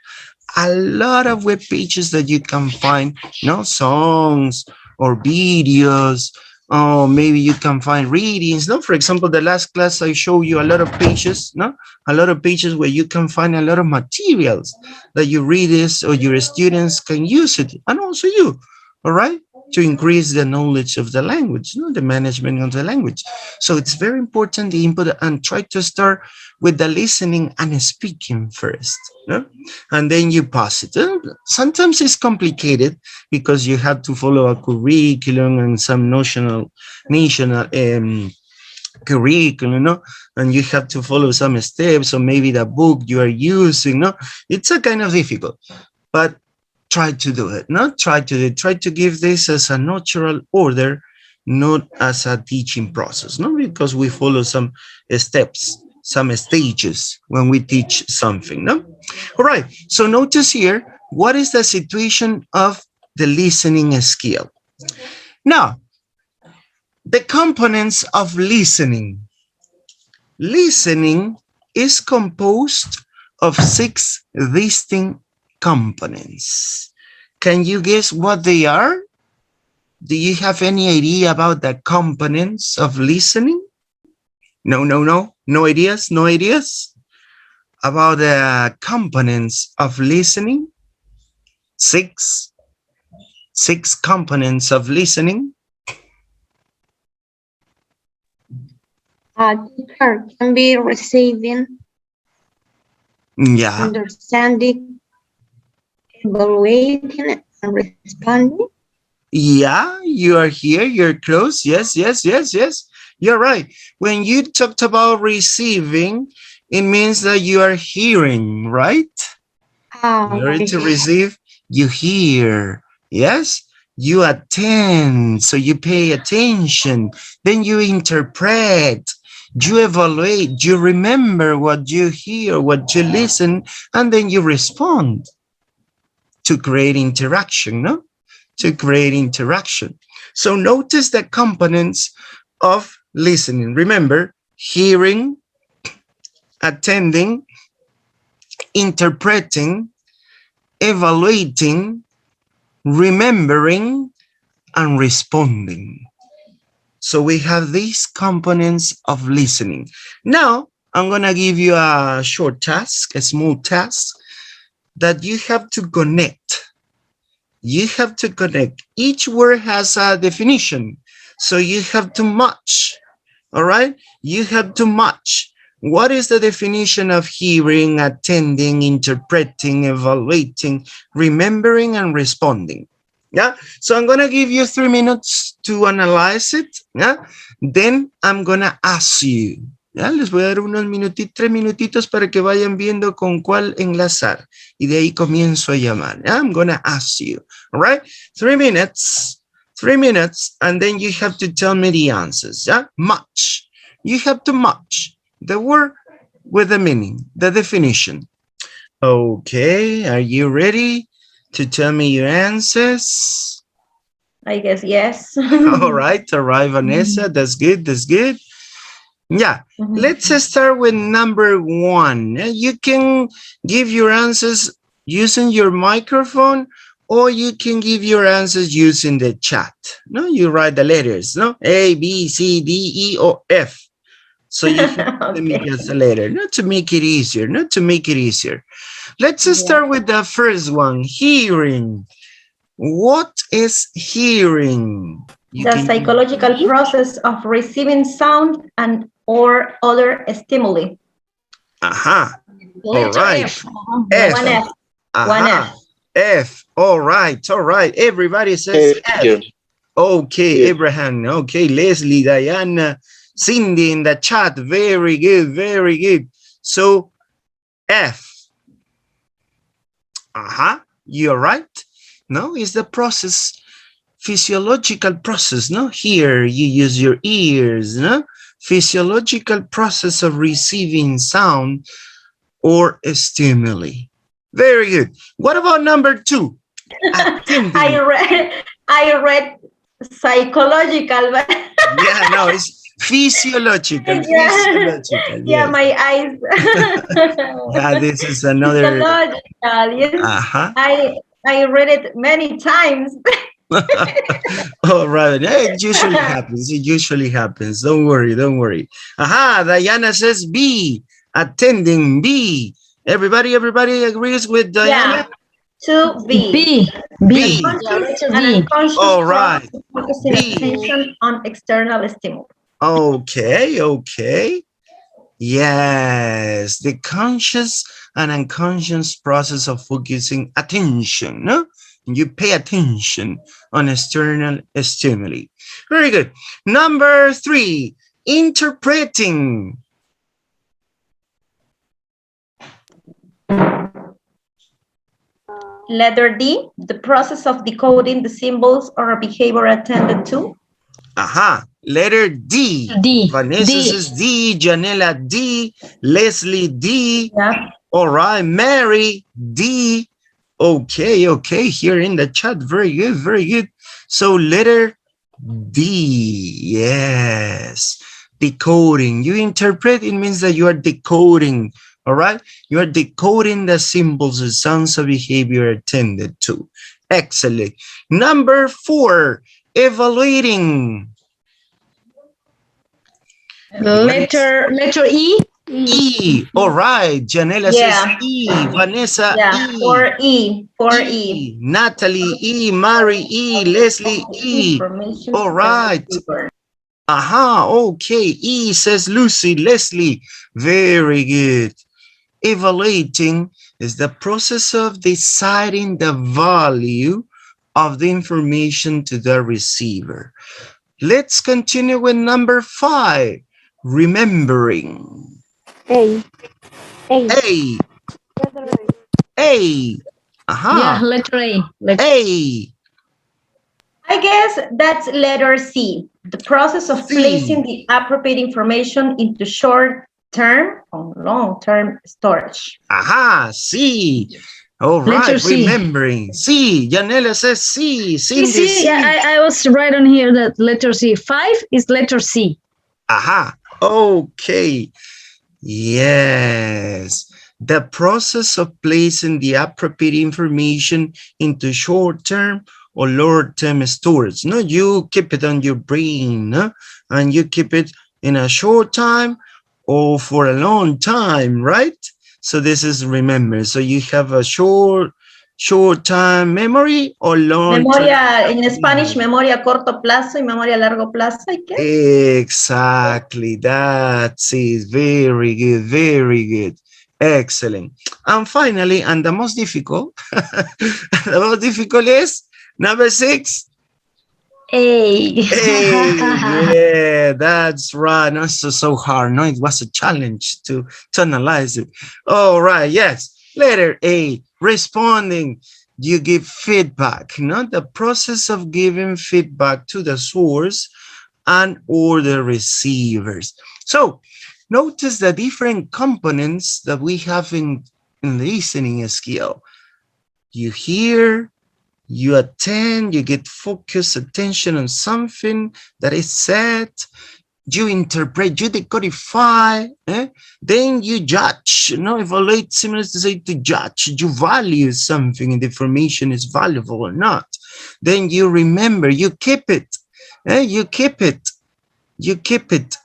web pages that you can find, no, songs or videos. Oh, maybe you can find readings. No, for example, the last class I showed you a lot of pages, no, a lot of pages where you can find a lot of materials that your readers or your students can use it, and also you, all right, to increase the knowledge of the language, no, the management of the language. So it's very important, the input, and try to start with the listening and speaking first, no? And then you pass it. Sometimes it's complicated because you have to follow a curriculum and some national curriculum, no? And you have to follow some steps, or maybe the book you are using, no? It's a kind of difficult, but try to do it, no? Try to give this as a natural order, not as a teaching process, no? Because we follow some steps, some stages when we teach something, no? All right, so notice here, what is the situation of the listening skill? Now, the components of listening. Listening is composed of 6 distinct components. Can you guess what they are? Do you have any idea about the components of listening? No ideas about the components of listening. Six components of listening. Teacher can be receiving, Yeah. understanding, evaluating, and responding. Yeah, you are here, you're close. Yes. You're right. When you talked about receiving, it means that you are hearing, right? In order to receive, you hear. Yes, you attend, so you pay attention. Then you interpret, you evaluate, you remember what you hear, what you listen, and then you respond to create interaction, no? To create interaction. So notice the components of listening. Remember, hearing, attending, interpreting, evaluating, remembering, and responding. So we have these components of listening. Now, I'm going to give you a short task, a small task that you have to connect. You have to connect. Each word has a definition. So you have to match. All right? You have to match What is the definition of hearing, attending, interpreting, evaluating, remembering, and responding? Yeah, so I'm gonna give you 3 minutes to analyze it. Yeah, then I'm gonna ask you. Ya, les voy a dar unos minutitos, 3 minutitos para que vayan viendo con cuál enlazar. Y de ahí comienzo a llamar. Yeah, I'm gonna ask you. All right, 3 minutes, and then you have to tell me the answers. Yeah, match. You have to match the word with the meaning, the definition. Okay, are you ready to tell me your answers? I guess yes. All right, Vanessa, that's good, that's good. Yeah, let's start with number 1. You can give your answers using your microphone, or you can give your answers using the chat. No, you write the letters, no? A, B, C, D, E, or F. So you can let me just a letter, not to make it easier, Let's start with the first one, hearing. What is hearing? The psychological process of receiving sound and or other stimuli. Aha. All right. F. F. One F. One F. F. All right. Everybody says F. Okay, Abraham. Okay, Leslie, Diana, Cindy in the chat. Very good. So F. You're right. No, it's the process, physiological process. No, here you use your ears. No, physiological process of receiving sound or stimuli. Very good. What about number 2? I read psychological, but yeah, no, it's physiological. Yeah, my eyes. Yeah, this is another. Physiological. Yes. I read it many times. All right. It usually happens. Don't worry. Diana says B. Attending, B. Everybody agrees with Diana? Yeah. 2B. B. All right. Focusing attention on external stimuli. Okay. Yes, the conscious and unconscious process of focusing attention, no? You pay attention on external stimuli. Very good. Number 3, interpreting. Letter D, the process of decoding the symbols or a behavior attended to. Letter D. Vanessa says D. Janela D. Leslie D. Yeah. All right. Mary D. Okay. Here in the chat. Very good. So letter D. Yes. Decoding. You interpret, it means that you are decoding. All right. You are decoding the symbols and sounds of behavior attended to. Excellent. Number 4, evaluating. Letter E. E. All right. Janela says E. Vanessa E. 4E. Natalie E. Mary E. Leslie E. All right. Okay. E says Lucy. Leslie. Very good. Evaluating is the process of deciding the value of the information to the receiver. Let's continue with number 5. Remembering. A. Yeah, letter A. A. I guess that's letter C, the process of placing the appropriate information into short-term or long-term storage. C. All right, remembering. C. Janela says C. C. I was right on here that letter C. 5 is letter C. Okay. Yes. The process of placing the appropriate information into short-term or long-term storage. No, you keep it on your brain, no? And you keep it in a short time or for a long time, right? So this is remember. So you have a short short-term memory or long-term Memoria, en Spanish, memory? memoria a corto plazo y memoria a largo plazo. ¿Y qué? Exactly. That's it. Very good. Very good. Excellent. And finally, and the most difficult, the most difficult is number 6. A. Hey, yeah, that's right. Not so hard. No, it was a challenge to analyze it. All right, yes. Letter A, responding. You give feedback, not the process of giving feedback to the source and or the receivers. So notice the different components that we have in listening skill. You hear, you attend, you get focused attention on something that is said, you interpret, you decodify, then you judge, evaluate, similar to say to judge, you value something and the information is valuable or not. Then you remember, you keep it, you keep it,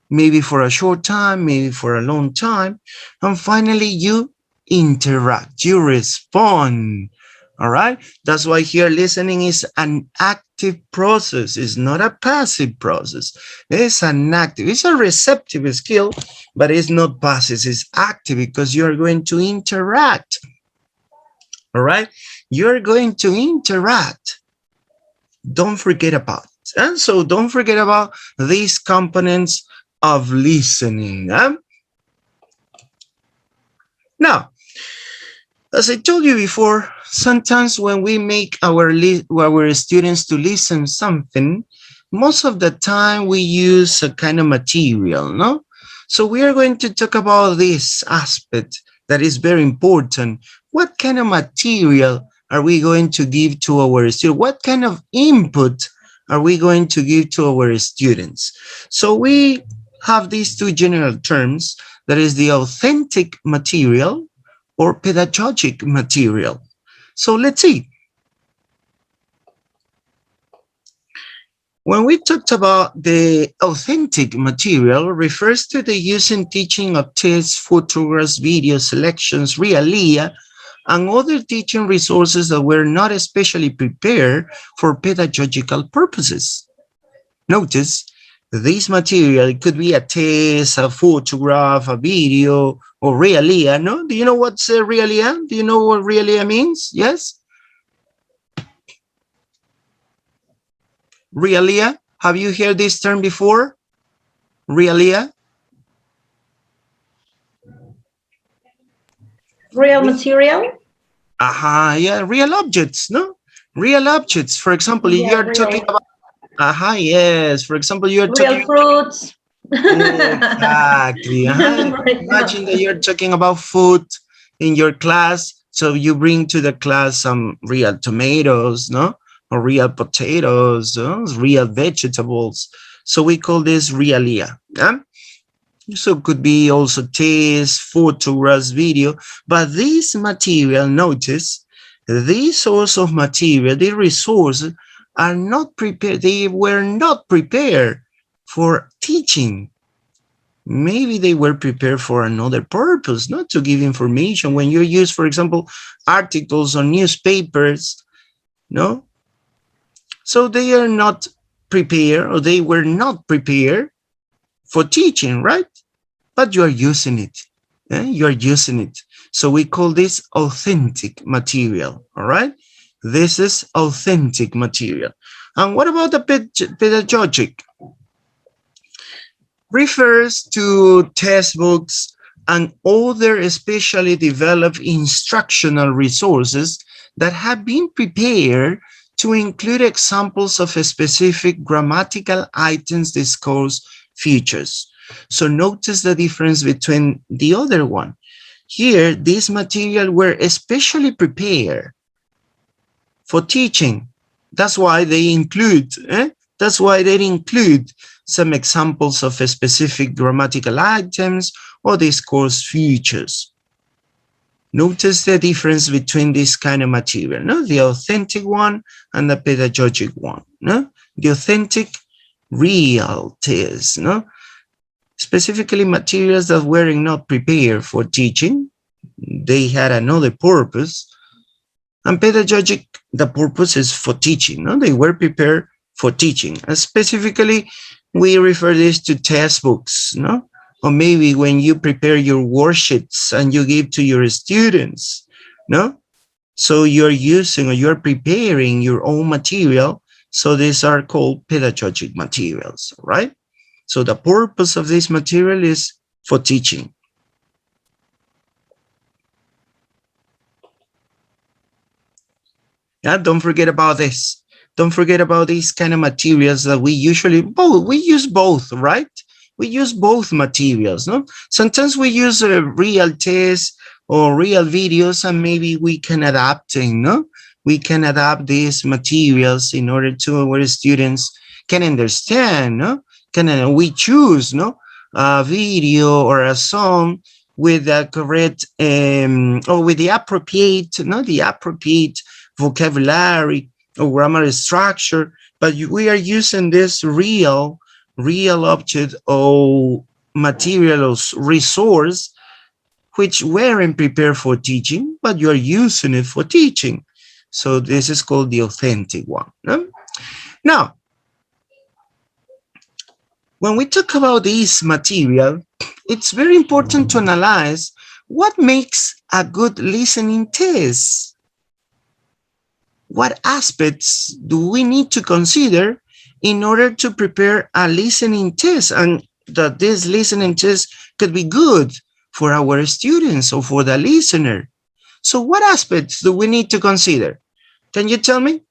maybe for a short time, maybe for a long time, and finally you interact, you respond. All right, that's why here listening is an active process. It's not a passive process. It's an active, it's a receptive skill, but it's not passive, it's active because you're going to interact. All right, you're going to interact. Don't forget about it. And so don't forget about these components of listening. Now, as I told you before, sometimes when we make our students to listen something, most of the time we use a kind of material, no? So we are going to talk about this aspect that is very important. What kind of material are we going to give to our students? What kind of input are we going to give to our students? So we have these two general terms, that is the authentic material or pedagogic material. So let's see. When we talked about the authentic material, refers to the use and teaching of tests, photographs, video selections, realia, and other teaching resources that were not especially prepared for pedagogical purposes. Notice, this material could be a test, a photograph, a video, or realia, no? Do you know what's realia? Do you know what realia means? Yes? Realia? Have you heard this term before? Realia? Real material? Yeah, real objects, no? Real objects. For example, if you're talking about, yes. For example, you're talking real fruits. Exactly. Imagine that you're talking about food in your class. So you bring to the class some real tomatoes, no? Or real potatoes, real vegetables. So we call this realia. Yeah? So it could be also taste, photographs, video. But this material, notice, this source of material, the resources are not prepared. They were not prepared for teaching. Maybe they were prepared for another purpose, not to give information. When you use, for example, articles on newspapers, no? So they are not prepared, or they were not prepared for teaching, right? But you are using it. You are using it. So we call this authentic material, all right? This is authentic material. And what about the pedagogic? Refers to textbooks and other specially developed instructional resources that have been prepared to include examples of specific grammatical items, discourse features. So notice the difference between the other one. Here, these material were especially prepared for teaching. That's why they include, that's why they include some examples of specific grammatical items or discourse features. Notice the difference between this kind of material, no? The authentic one and the pedagogic one, no? The authentic, real test, no? Specifically materials that were not prepared for teaching. They had another purpose. And pedagogic, the purpose is for teaching. No? They were prepared for teaching. And specifically, we refer this to textbooks, no? Or maybe when you prepare your worksheets and you give to your students, no? So you're using or you're preparing your own material. So these are called pedagogic materials, right? So the purpose of this material is for teaching. Yeah, don't forget about this. Don't forget about these kind of materials that we usually, we use both, right? We use both materials, no? Sometimes we use a real tests or real videos, and maybe we can adapt them, no? We can adapt these materials in order to our students can understand, no? We choose, no? A video or a song with the correct, or with the appropriate, no? The appropriate vocabulary or grammar structure, but we are using this real object or material or resource which weren't prepared for teaching, but you're using it for teaching. So this is called the authentic one. No? Now, when we talk about this material, it's very important to analyze what makes a good listening test. What aspects do we need to consider in order to prepare a listening test, and that this listening test could be good for our students or for the listener? So what aspects do we need to consider? Can you tell me?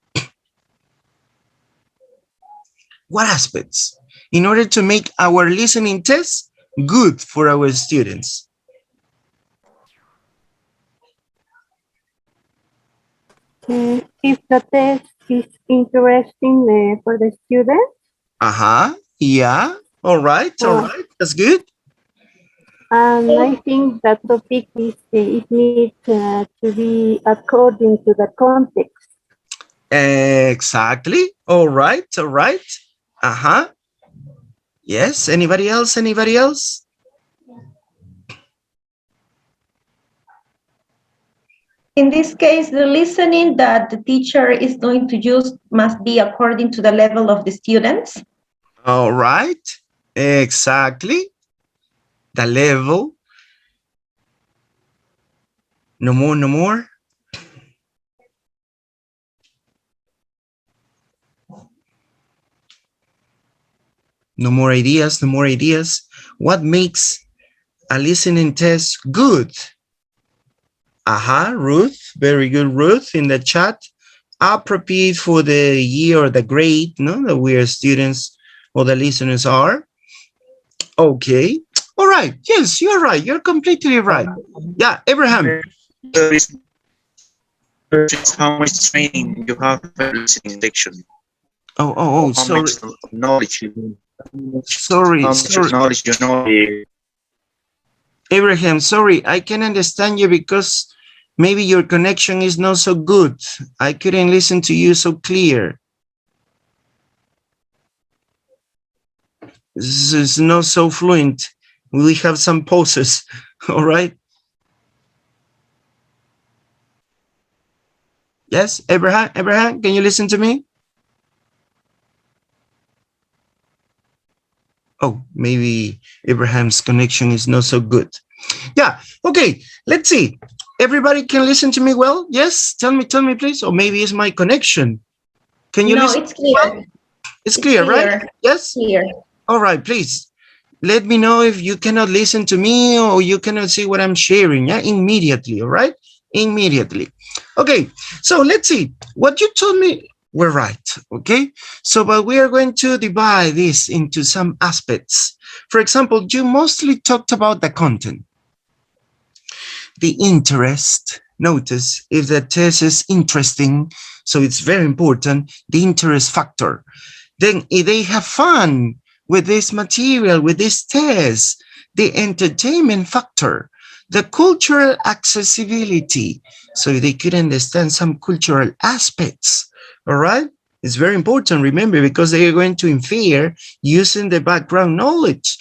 What aspects in order to make our listening test good for our students? If the test is interesting for the student. Yeah. All right. That's good. And I think that topic is it needs to be according to the context. Exactly. All right. Yes. Anybody else? In this case, the listening that the teacher is going to use must be according to the level of the students. All right. Exactly. The level. No more. No more ideas. What makes a listening test good? Ruth. Very good, Ruth, in the chat. Appropriate for the year or the grade, no, that we are students or the listeners are. Okay. All right. Yes, you're right. You're completely right. Yeah, Abraham. How much training you have for listening section? Oh, sorry. Knowledge. Sorry. Knowledge you know. Abraham, sorry, I can understand you because maybe your connection is not so good. I couldn't listen to you so clear. It's not so fluent. We have some pauses. All right. Yes, Abraham, can you listen to me? Oh, maybe Abraham's connection is not so good. Yeah, okay, let's see. Everybody can listen to me well? Yes, tell me, please. Or maybe it's my connection. Can you listen? No, it's clear. Well? It's clear, right? Yes? Clear. All right, please. Let me know if you cannot listen to me or you cannot see what I'm sharing, yeah? Immediately, all right? Immediately. Okay, so let's see. What you told me were right, okay? So, but we are going to divide this into some aspects. For example, you mostly talked about the content. The interest. Notice if the test is interesting, so it's very important, the interest factor. Then if they have fun with this material, with this test, the entertainment factor, the cultural accessibility, so they could understand some cultural aspects, all right? It's very important, remember, because they are going to infer using the background knowledge.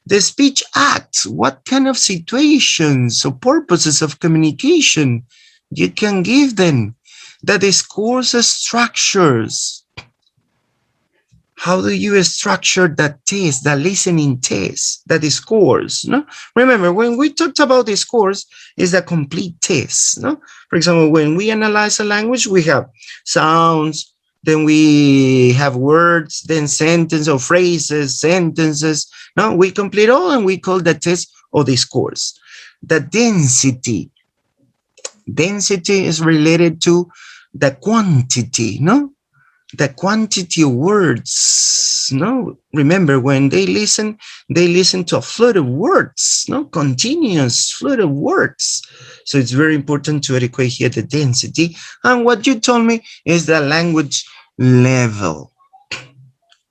The speech acts, what kind of situations or purposes of communication you can give them The discourse structures. How do you structure that test, the listening test, the discourse? No? Remember, when we talked about discourse, is a complete test. No? For example, when we analyze a language, we have sounds, then we have words, then sentence or phrases, sentences. No, we complete all and we call the test or discourse. The density. Density is related to the quantity, no? The quantity of words. No, remember when they listen to a flood of words, no, continuous flood of words. So it's very important to equate here the density. And what you told me is the language level.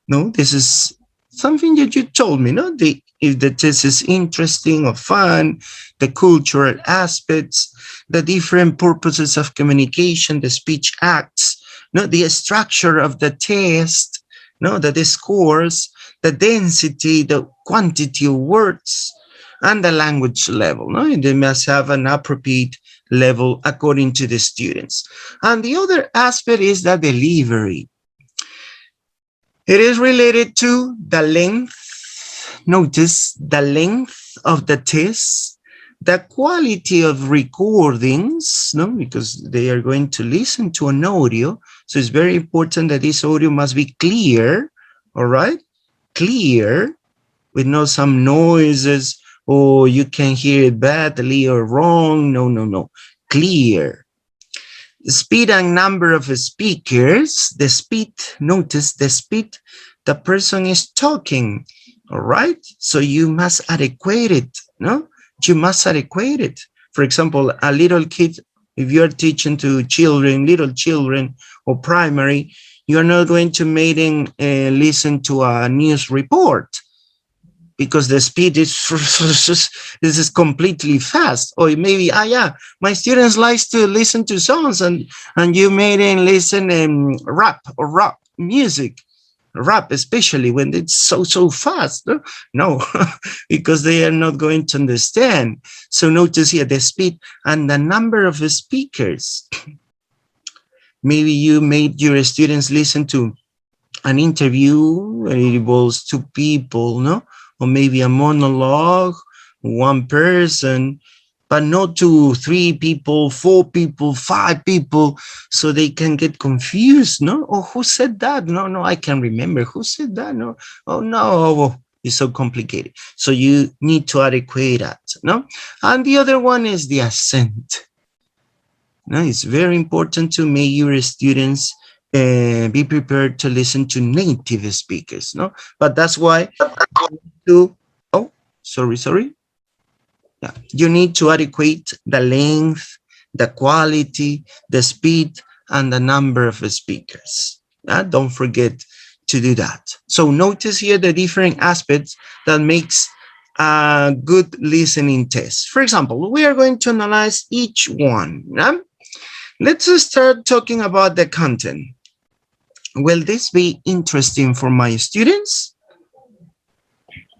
No, this is something that you told me, no? If the test is interesting or fun, the cultural aspects, the different purposes of communication, the speech acts, no, the structure of the test, no, the discourse, the density, the quantity of words, and the language level. No, they must have an appropriate level according to the students. And the other aspect is the delivery. It is related to the length. Notice the length of the test, the quality of recordings, no, because they are going to listen to an audio. So it's very important that this audio must be clear, all right? Clear, with no some noises, or you can hear it badly or wrong. No, no, no. Clear. The speed and number of speakers, the speed, notice the speed the person is talking, all right? So you must adequate it, no? You must adequate it. For example, a little kid, if you're teaching to children, little children, or primary, you're not going to make them listen to a news report because the speed is this is completely fast. Or maybe, yeah, my students like to listen to songs, and you made them listen rap or rock music. Rap, especially when it's so fast. No, because they are not going to understand. So notice here the speed and the number of speakers. Maybe you made your students listen to an interview and it involves two people, no? Or maybe a monologue, one person, but not to 3 people, 4 people, 5 people, so they can get confused, no? Oh, who said that? No, I can't remember. Who said that? No, oh, no, it's so complicated. So you need to adequate that, no? And the other one is the accent. No, it's very important to make your students be prepared to listen to native speakers, no? But that's why sorry. Yeah, you need to adequate the length, the quality, the speed, and the number of speakers. Don't forget to do that. So notice here the different aspects that makes a good listening test. For example, we are going to analyze each one. Let's start talking about the content. Will this be interesting for my students?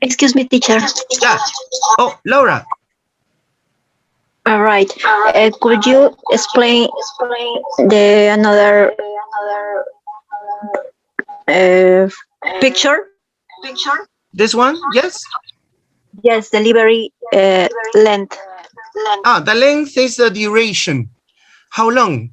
Excuse me, teacher. Yeah. Oh, Laura. All right. Could you explain the another picture? This one? Yes. Yes, delivery length. The length is the duration. How long?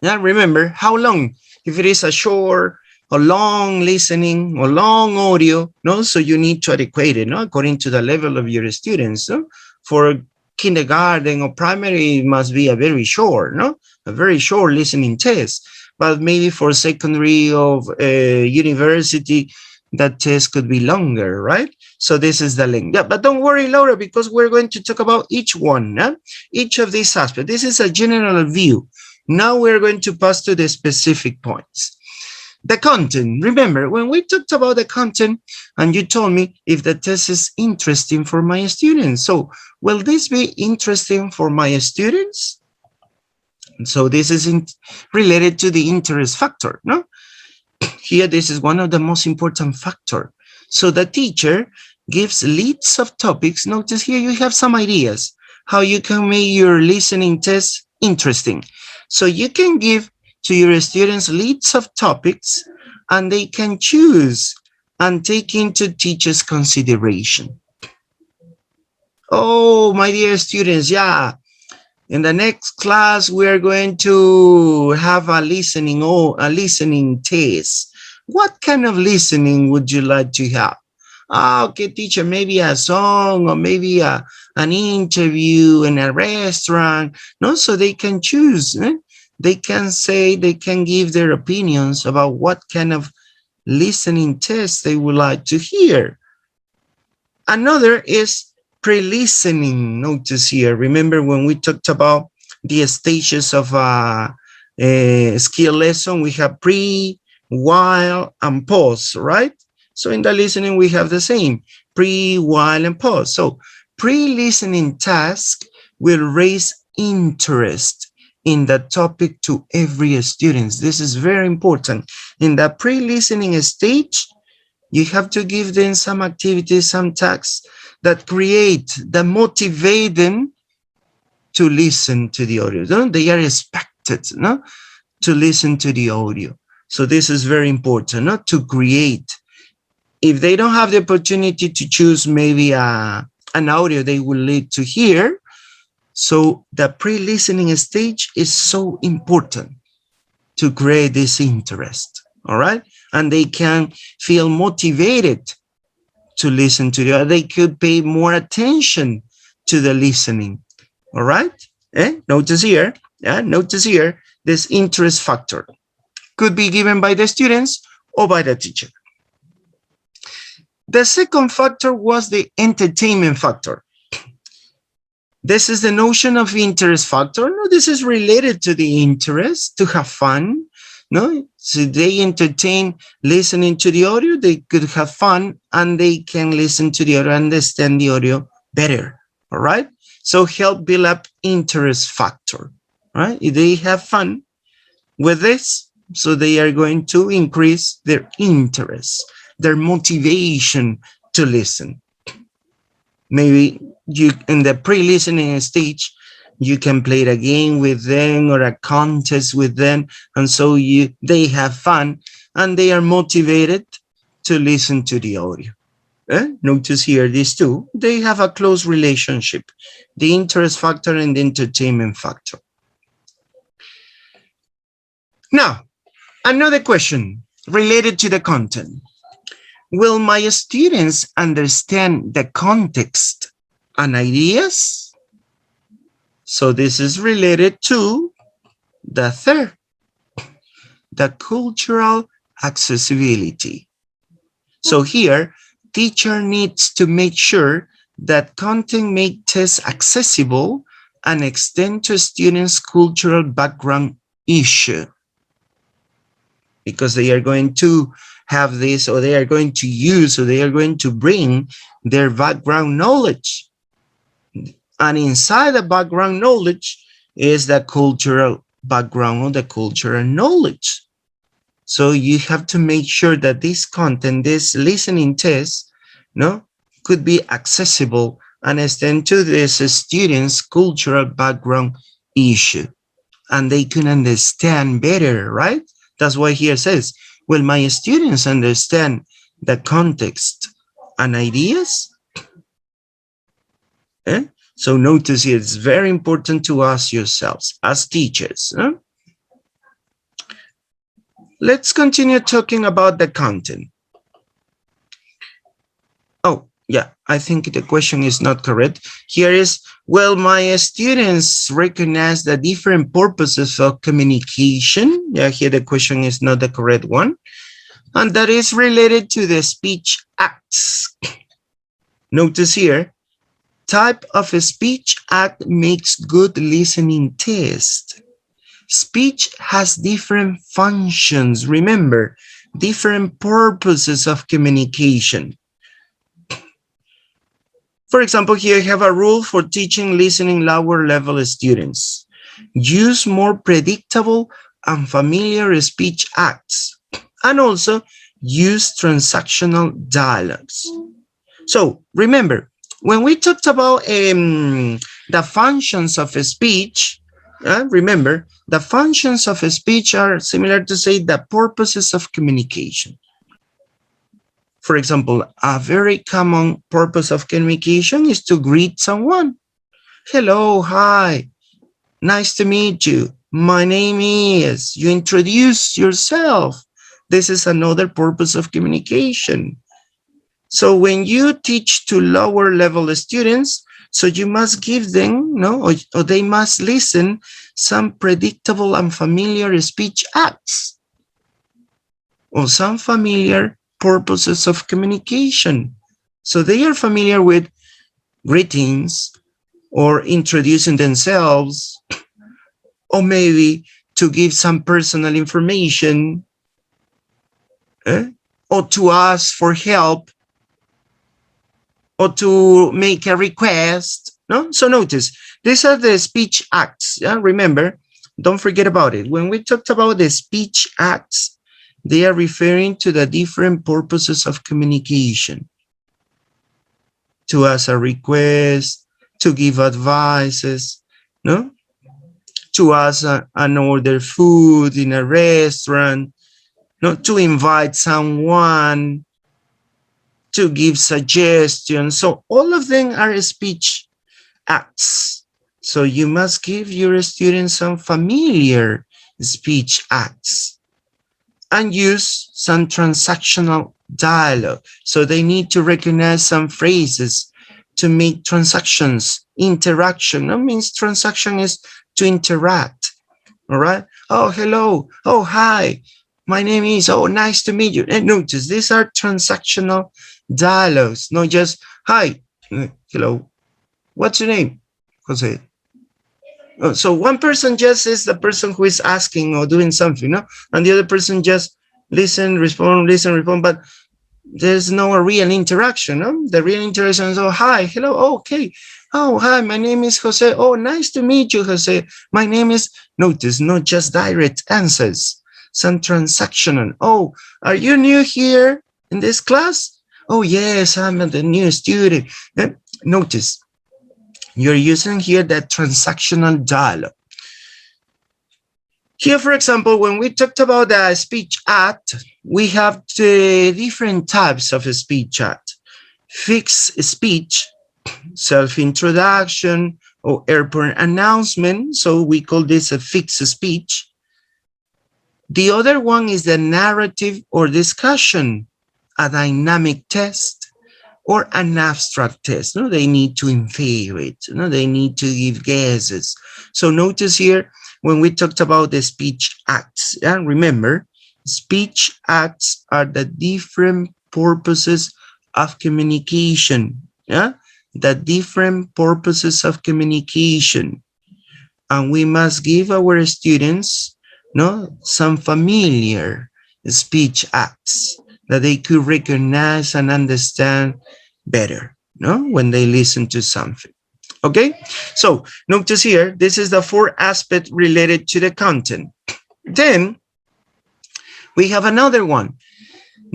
Yeah, remember how long? If it is a short or long listening or long audio, no, so you need to adequate it, no, according to the level of your students. No? For kindergarten or primary, it must be a very short, no, a very short listening test. But maybe for secondary of university, that test could be longer, right? So this is the length. Yeah, but don't worry, Laura, because we're going to talk about each one, each of these aspects. This is a general view. Now we're going to pass to the specific points. The content. Remember, when we talked about the content, and you told me if the test is interesting for my students. So, will this be interesting for my students? So this is related to the interest factor, no? Here, this is one of the most important factor. So the teacher gives lists of topics. Notice here you have some ideas how you can make your listening test interesting. So you can give to your students lists of topics and they can choose and take into teacher's consideration. Oh, my dear students, yeah. In the next class, we are going to have a listening test. What kind of listening would you like to have? Ah, okay, teacher, maybe a song or maybe an interview in a restaurant. No, so they can choose. They can say, they can give their opinions about what kind of listening test they would like to hear. Another is pre-listening. Notice here. Remember when we talked about the stages of a skill lesson, we have pre, while, and pause, right? So in the listening, we have the same, pre, while, and pause. So pre-listening task will raise interest in the topic to every student. This is very important. In the pre-listening stage, you have to give them some activities, some tasks that motivate them to listen to the audio. They are expected to listen to the audio. So this is very important, to create. If they don't have the opportunity to choose maybe an audio they will need to hear, so the pre-listening stage is so important to create this interest, all right? And they can feel motivated to listen to the, they could pay more attention to the listening, all right? Notice here, notice here, this interest factor could be given by the students or by the teacher. The second factor was the entertainment factor. This is the notion of interest factor. No, this is related to the interest, to have fun. No, so they entertain listening to the audio, they could have fun, and they can listen to the audio, understand the audio better, all right? So help build up interest factor, right? If they have fun with this, so they are going to increase their interest, their motivation to listen. Maybe you, in the pre-listening stage, you can play a game with them or a contest with them, and so they have fun and they are motivated to listen to the audio. Notice here, these two, they have a close relationship, the interest factor and the entertainment factor. Now, another question related to the content. Will my students understand the context and ideas? So this is related to the third, the cultural accessibility. So here, teacher needs to make sure that content make tests accessible and extend to students' cultural background issue. Because they are going to have this, or they are going to use, or they are going to bring their background knowledge. And inside the background knowledge is the cultural background or the cultural knowledge. So you have to make sure that this content, this listening test, could be accessible and extend to this student's cultural background issue. And they can understand better, right? That's why here it says, will my students understand the context and ideas? So notice here, it's very important to ask yourselves as teachers. Let's continue talking about the content. Oh, yeah, I think the question is not correct. Here is, will my students recognize the different purposes of communication? Yeah, here the question is not the correct one. And that is related to the speech acts. Notice here, type of a speech act makes good listening test. Speech has different functions. Remember, different purposes of communication. For example, here you have a rule for teaching listening lower level students. Use more predictable and familiar speech acts, and also use transactional dialogues. So remember, when we talked about the functions of a speech, Remember, the functions of a speech are similar to say the purposes of communication. For example, a very common purpose of communication is to greet someone. Hello, hi, nice to meet you. My name is. You introduce yourself. This is another purpose of communication. So when you teach to lower level students, so you must give them, or they must listen some predictable and familiar speech acts or some familiar purposes of communication. So they are familiar with greetings or introducing themselves, or maybe to give some personal information, or to ask for help, or to make a request. No? So notice, these are the speech acts. Remember, don't forget about it. When we talked about the speech acts, they are referring to the different purposes of communication. To ask a request, to give advices, no? To ask an order food in a restaurant, no? To invite someone, to give suggestions. So all of them are speech acts. So you must give your students some familiar speech acts and use some transactional dialogue. So they need to recognize some phrases to make transactions, interaction. That means transaction is to interact. All right. Oh, hello. Oh, hi. My name is. Oh, nice to meet you. And notice these are transactional dialogues, not just hi, hello. What's your name? Jose. Oh, so one person just is the person who is asking or doing something, no? And the other person just listen, respond, but there's no real interaction. No? The real interaction is, oh, hi, hello, oh, okay. Oh, hi, my name is Jose. Oh, nice to meet you, Jose. My name is, notice, not just direct answers, some transactional. Oh, are you new here in this class? Oh, yes, I'm the new student. Notice, you're using here that transactional dialogue. Here, for example, when we talked about the speech act, we have the different types of a speech act. Fixed speech, self-introduction, or airport announcement. So we call this a fixed speech. The other one is the narrative or discussion, a dynamic test, or an abstract test. No, they need to infer it. No, they need to give guesses. So notice here, when we talked about the speech acts, remember, speech acts are the different purposes of communication. The different purposes of communication. And we must give our students some familiar speech acts that they could recognize and understand better, when they listen to something. Okay, so notice here, this is the 4 aspects related to the content. Then we have another one.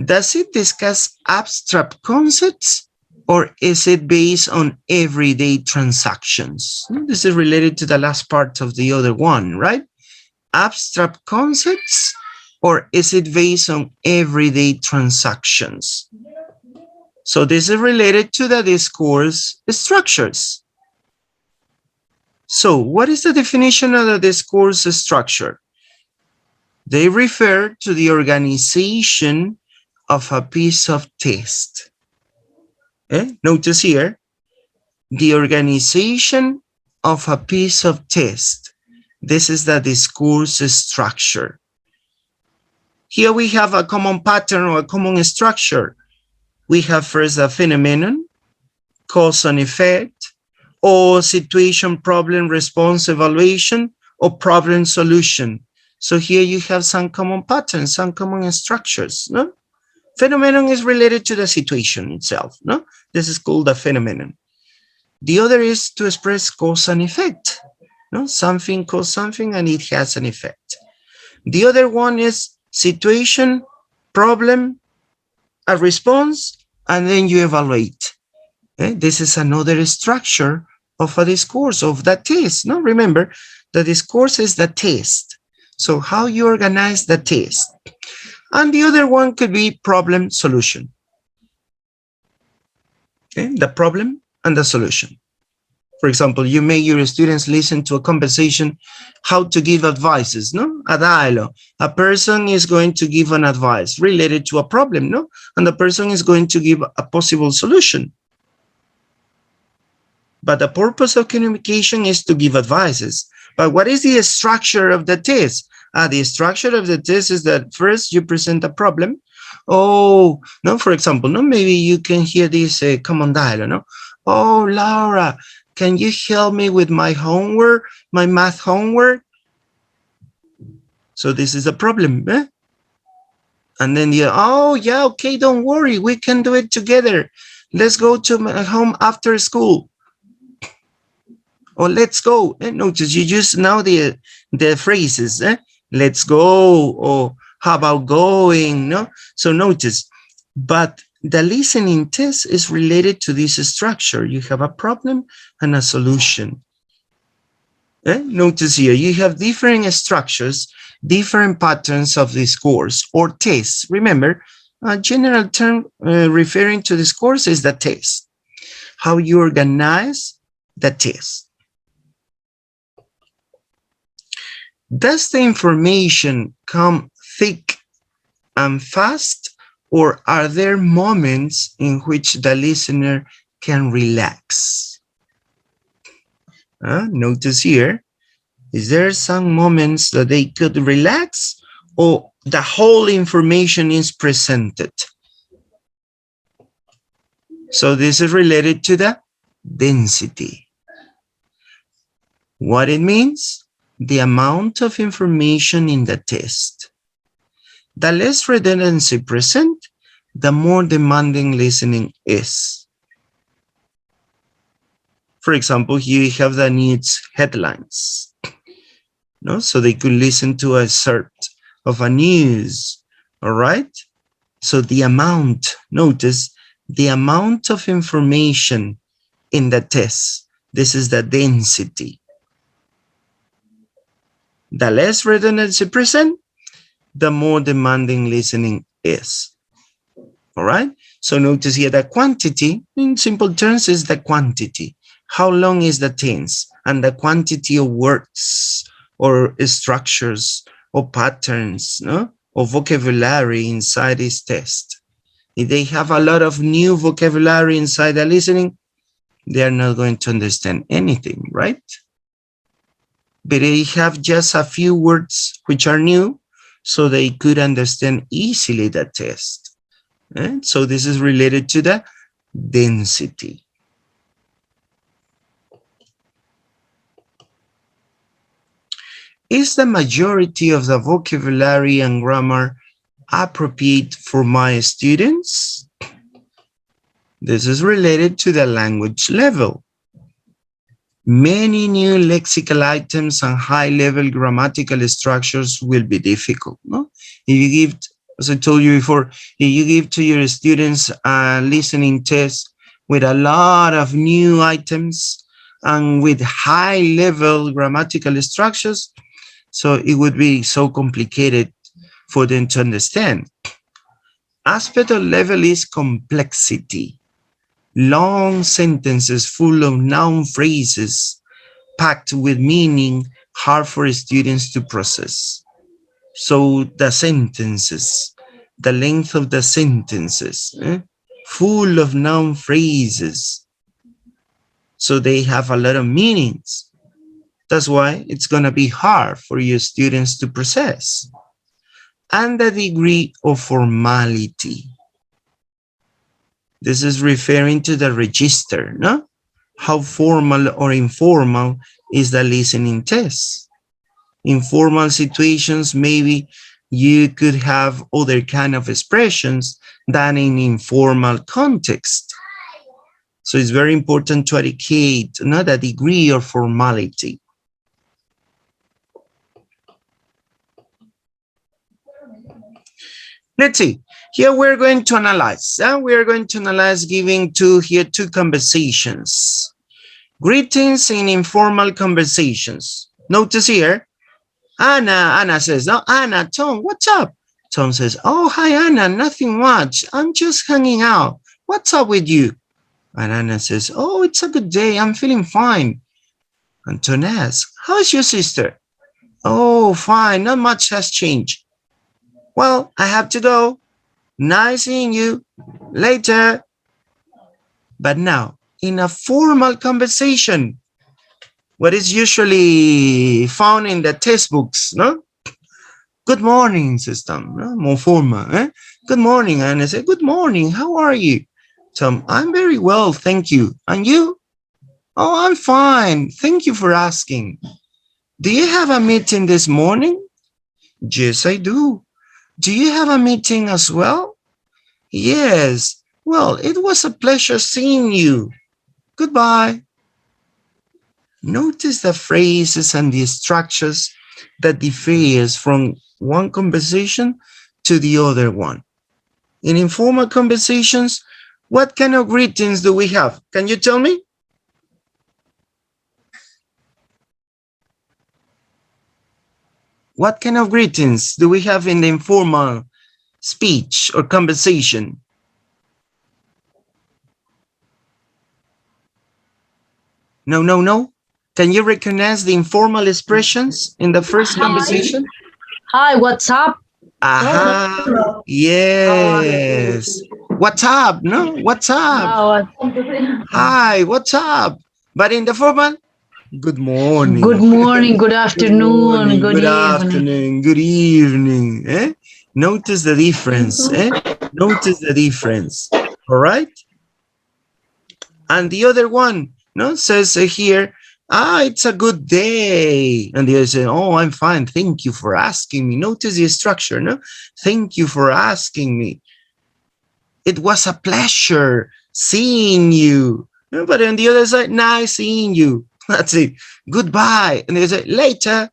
Does it discuss abstract concepts or is it based on everyday transactions? This is related to the last part of the other one, right? Abstract concepts or is it based on everyday transactions? So this is related to the discourse structures. So what is the definition of the discourse structure? They refer to the organization of a piece of text. Notice here, the organization of a piece of text. This is the discourse structure. Here we have a common pattern or a common structure. We have first a phenomenon, cause and effect, or situation, problem, response, evaluation, or problem solution. So here you have some common patterns, some common structures. No? Phenomenon is related to the situation itself. No? This is called a phenomenon. The other is to express cause and effect. No? Something causes something and it has an effect. The other one is situation, problem, a response, and then you evaluate. This is another structure of a discourse, of that test. No? Remember, The discourse is the test. So how you organize the test. And the other one could be problem solution. Okay, the problem and the solution. For example, you make your students listen to a conversation, how to give advices, no? A dialogue. A person is going to give an advice related to a problem, no? And the person is going to give a possible solution. But the purpose of communication is to give advices. But what is the structure of the test? The structure of the test is that first you present a problem. Oh, no, for example, no, maybe you can hear this common dialogue, no? Oh, Laura, can you help me with my homework, my math homework? So this is a problem, eh? And then you, oh, yeah, okay, don't worry, we can do it together. Let's go to my home after school. Or let's go. Notice you use now the phrases, eh? Let's go, or how about going, no? So notice, but the listening test is related to this structure. You have a problem and a solution. Notice here, you have different structures, different patterns of discourse or tests. Remember, a general term referring to discourse is the test. How you organize the test. Does the information come thick and fast, or are there moments in which the listener can relax? Notice here, is there some moments that they could relax, or the whole information is presented? So this is related to the density. What it means? The amount of information in the test. The less redundancy present, the more demanding listening is. For example, here you have the news headlines. No? So they could listen to a sort of a news, all right? So the amount, notice, the amount of information in the test, this is the density. The less redundancy present, the more demanding listening is. All right? So notice here the quantity, in simple terms, is the quantity. How long is the tense? And the quantity of words or structures or patterns, no? Or vocabulary inside this test. If they have a lot of new vocabulary inside the listening, they are not going to understand anything, right? But they have just a few words which are new, so they could understand easily the test. So this is related to the density. Is the majority of the vocabulary and grammar appropriate for my students? This is related to the language level. Many new lexical items and high-level grammatical structures will be difficult. No? If you give, as I told you before, if you give to your students a listening test with a lot of new items and with high-level grammatical structures, so it would be so complicated for them to understand. Aspect of level is complexity. Long sentences full of noun phrases packed with meaning, hard for students to process. So the sentences, the length of the sentences, full of noun phrases. So they have a lot of meanings. That's why it's going to be hard for your students to process. And the degree of formality. This is referring to the register, no? How formal or informal is the listening test? Informal situations, maybe you could have other kind of expressions than in informal context. So it's very important to educate, no, the degree of formality. Let's see. Here we're going to analyze. We're going to analyze giving two conversations. Greetings in informal conversations. Notice here, Anna says, no, Anna, Tom, what's up? Tom says, oh, hi, Anna, nothing much. I'm just hanging out. What's up with you? And Anna says, oh, it's a good day. I'm feeling fine. And Tom asks, how's your sister? Oh, fine. Not much has changed. Well, I have to go. Nice seeing you. Later. But now, in a formal conversation, what is usually found in the textbooks, no? Good morning, says Tom, no? More formal. Eh? Good morning, and I say, good morning, how are you? Tom, I'm very well, thank you. And you? Oh, I'm fine, thank you for asking. Do you have a meeting this morning? Yes, I do. Do you have a meeting as well? Yes. Well, it was a pleasure seeing you. Goodbye. Notice the phrases and the structures that differs from one conversation to the other one. In informal conversations, what kind of greetings do we have? Can you tell me? What kind of greetings do we have in the informal speech or conversation? No. Can you recognize the informal expressions in the first conversation? Hi, what's up? Aha, yes. What's up? No, what's up? Hi, what's up? But in the formal, good morning. Good morning, good afternoon, good evening. Afternoon, good evening. Eh? Notice the difference. Eh? Notice the difference. All right? And the other one, no, says here, it's a good day. And the other says, oh, I'm fine. Thank you for asking me. Notice the structure, no? Thank you for asking me. It was a pleasure seeing you. But on the other side, nice seeing you. That's it. Goodbye. And they say, later.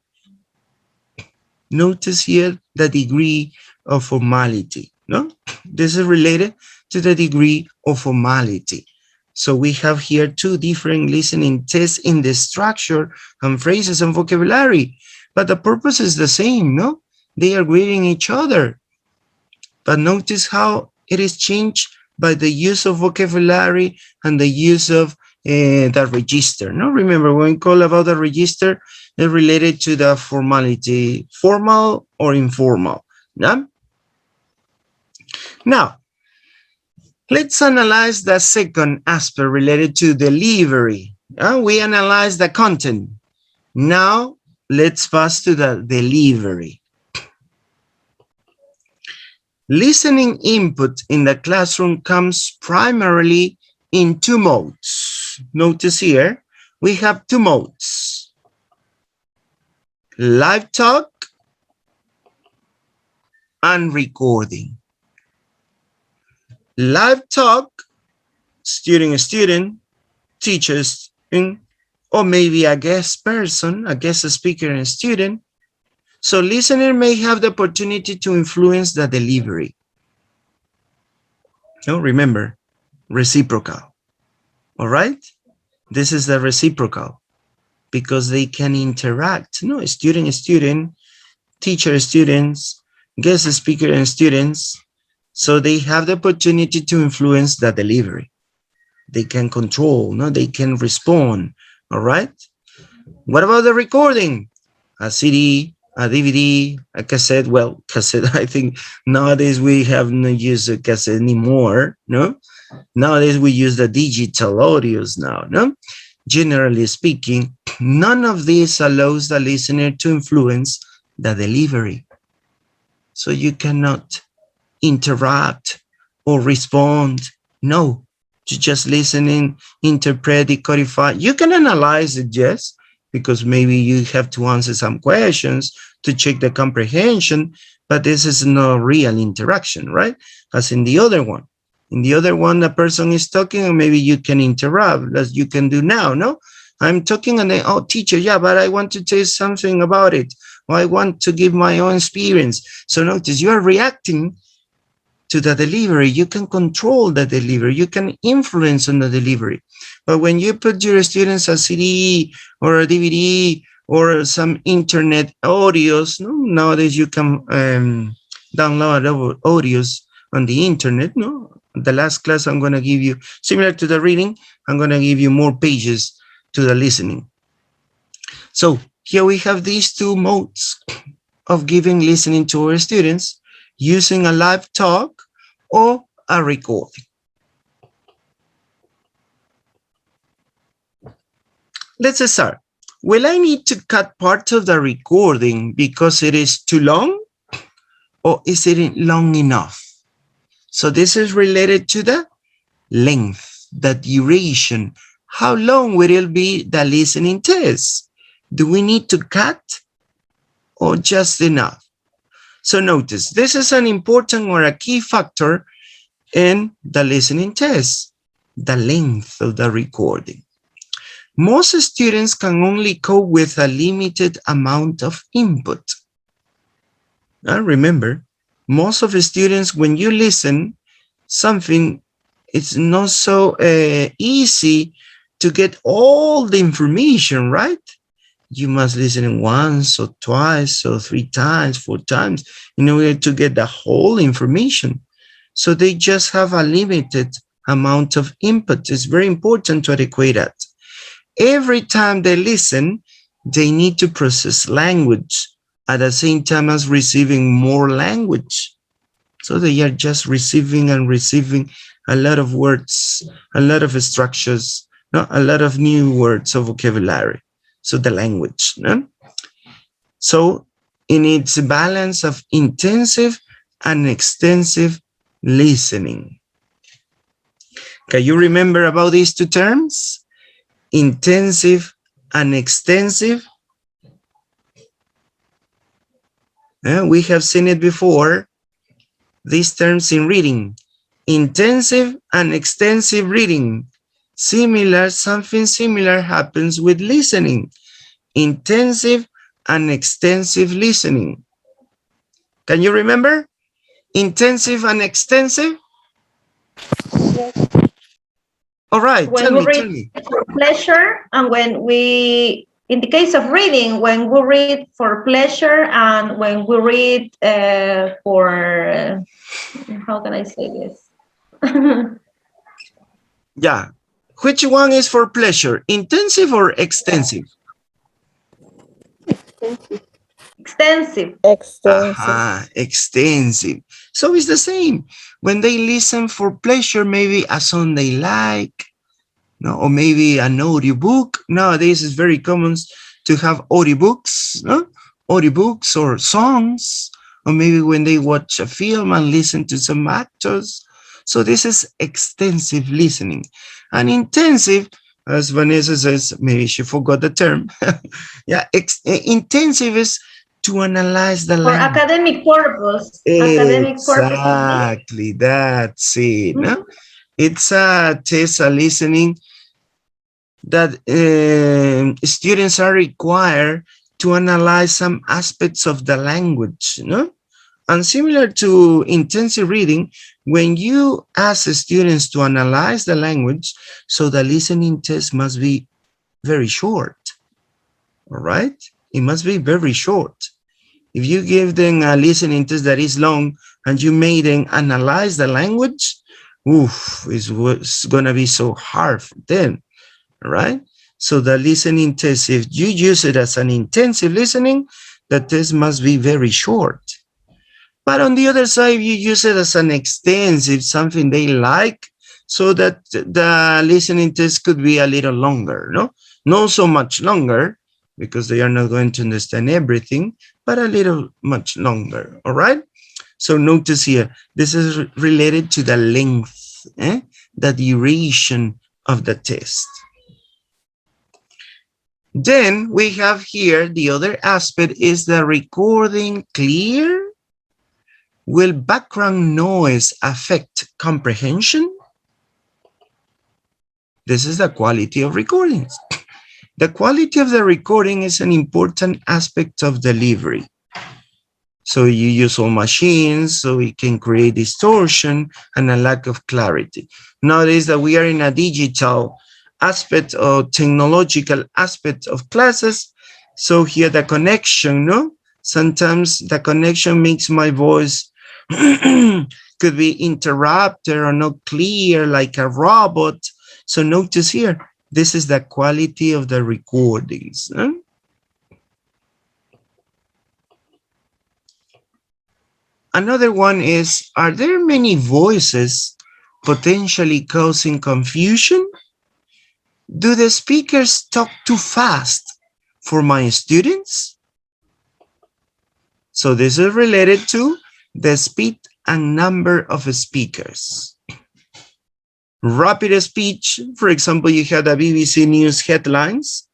Notice here the degree of formality, no? This is related to the degree of formality. So we have here two different listening tests in the structure and phrases and vocabulary, but the purpose is the same, no? They are greeting each other. But notice how it is changed by the use of vocabulary and the use of the register, no? Remember, when we call about the register, they're related to the formality, formal or informal, no? Now, let's analyze the second aspect related to delivery. We analyzed the content. Now, let's pass to the delivery. Listening input in the classroom comes primarily in two modes. Notice here, we have two modes. Live talk and recording. Live talk, student, teachers, or maybe a guest person, a guest speaker and student. So listener may have the opportunity to influence the delivery. No, remember, reciprocal. All right? This is the reciprocal because they can interact. No, student, teacher, students, guest speaker and students. So they have the opportunity to influence the delivery. They can control, no, they can respond. All right? What about the recording? A CD, a DVD, a cassette. Well, cassette, I think nowadays we have not used a cassette anymore, no? Nowadays we use the digital audios now, no? Generally speaking, none of this allows the listener to influence the delivery. So you cannot interrupt or respond. No, you just listening, interpret, decodify. You can analyze it, yes, because maybe you have to answer some questions to check the comprehension, but this is no real interaction, right? As in the other one. In the other one, the person is talking and maybe you can interrupt, as you can do now, no? I'm talking and then, oh, teacher, yeah, but I want to say something about it. Or I want to give my own experience. So notice you are reacting to the delivery. You can control the delivery. You can influence on the delivery. But when you put your students a CD or a DVD or some internet audios. No, nowadays you can download audios on the internet. No, the last class I'm going to give you, similar to the reading, I'm going to give you more pages to the listening. So here we have these two modes of giving listening to our students, using a live talk or a recording. Let's start. Will I need to cut part of the recording because it is too long, or is it long enough? So this is related to the length, the duration. How long will it be the listening test? Do we need to cut or just enough? So notice, this is an important or a key factor in the listening test, the length of the recording. Most students can only cope with a limited amount of input. Now remember, most of the students, when you listen something, it's not so easy to get all the information, right? You must listen once or twice or 3 times, 4 times in order to get the whole information. So they just have a limited amount of input. It's very important to adequate that. Every time they listen, they need to process language at the same time as receiving more language. So they are just receiving and receiving a lot of words, a lot of structures, no? A lot of new words of vocabulary. So the language. No? So in its balance of intensive and extensive listening. Can you remember about these two terms? Intensive and extensive. We have seen it before. These terms in reading. Intensive and extensive reading. Something similar happens with listening. Intensive and extensive listening. Can you remember? Intensive and extensive? Yes. All right, When tell we me. read for pleasure, and when we, in the case of reading, when we read for pleasure and when we read for, how can I say this? Yeah. Which one is for pleasure? Intensive or extensive? Extensive. Aha, extensive. So it's the same. When they listen for pleasure, maybe a song they like, no, or maybe an audiobook. Nowadays it's very common to have audiobooks, no? Audiobooks or songs, or maybe when they watch a film and listen to some actors. So this is extensive listening. And intensive, as Vanessa says, maybe she forgot the term. Yeah, intensive is to analyze the For language. academic purpose. Exactly, that's it. No? It's a test, a listening that students are required to analyze some aspects of the language, no? And similar to intensive reading, when you ask the students to analyze the language, so the listening test must be very short, all right? It must be very short. If you give them a listening test that is long and you made them analyze the language, it's going to be so hard for them, right? So the listening test, if you use it as an intensive listening, the test must be very short. But on the other side, you use it as an extensive, something they like, so that the listening test could be a little longer, no? Not so much longer, because they are not going to understand everything, but a little much longer, all right? So notice here, this is related to the length, the duration of the test. Then we have here, the other aspect is the recording clear. Will background noise affect comprehension? This is the quality of recordings. The quality of the recording is an important aspect of delivery. So you use all machines, so it can create distortion and a lack of clarity. Nowadays that we are in a digital aspect or technological aspect of classes, So here the connection, no? Sometimes the connection makes my voice could be interrupted or not clear like a robot. So notice here, this is the quality of the recordings. Another one is, are there many voices potentially causing confusion? Do the speakers talk too fast for my students? So this is related to the speed and number of speakers. Rapid speech, for example, you have the BBC News headlines.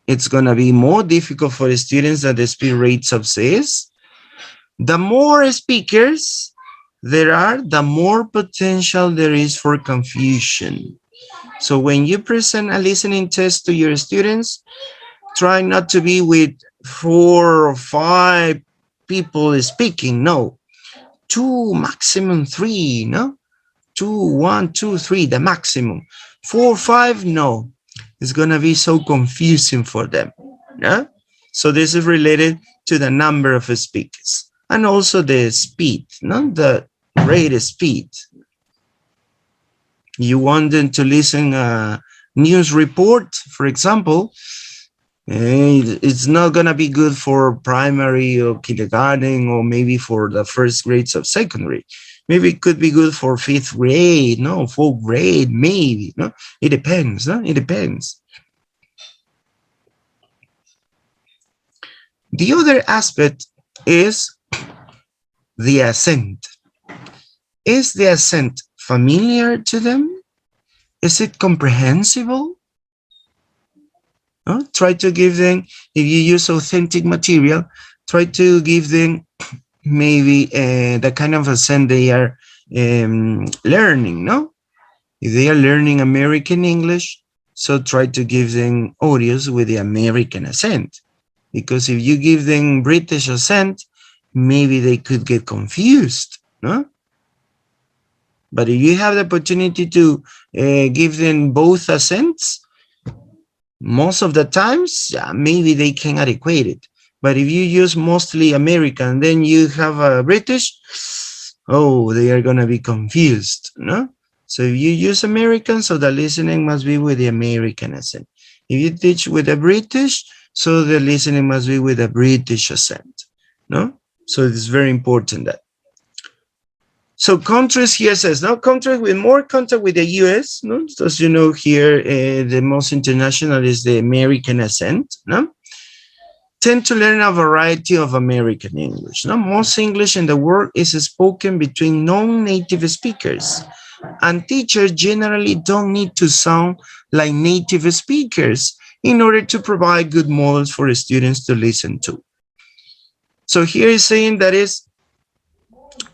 It's going to be more difficult for the students than the speed rates of says. The more speakers there are, the more potential there is for confusion. So when you present a listening test to your students, try not to be with 4 or 5 people speaking. No, 2, maximum 3, no? 2, 1, 2, 3, the maximum. 4, 5, no. It's gonna be so confusing for them. Yeah? So this is related to the number of speakers and also the speed, no? The rate of speed. You want them to listen a news report, for example, it's not gonna be good for primary or kindergarten or maybe for the first grades of secondary. Maybe it could be good for 5th grade, no, 4th grade, maybe, no? It depends, no? It depends. The other aspect is the accent. Is the accent familiar to them? Is it comprehensible? Try to give them, if you use authentic material, try to give them maybe the kind of accent they are learning, no? If they are learning American English, so try to give them audios with the American accent. Because if you give them British accent, maybe they could get confused, no? But if you have the opportunity to give them both accents, most of the times, yeah, maybe they can adequate it. But if you use mostly American, then you have a British, oh, they are going to be confused, no? So if you use American, so the listening must be with the American accent. If you teach with a British, so the listening must be with a British accent, no? So it's very important that. So countries here says, no, countries with more contact with the US, no? So as you know here, the most international is the American accent, no? Tend to learn a variety of American English, no? Most English in the world is spoken between non-native speakers, and teachers generally don't need to sound like native speakers in order to provide good models for the students to listen to. So here is saying that is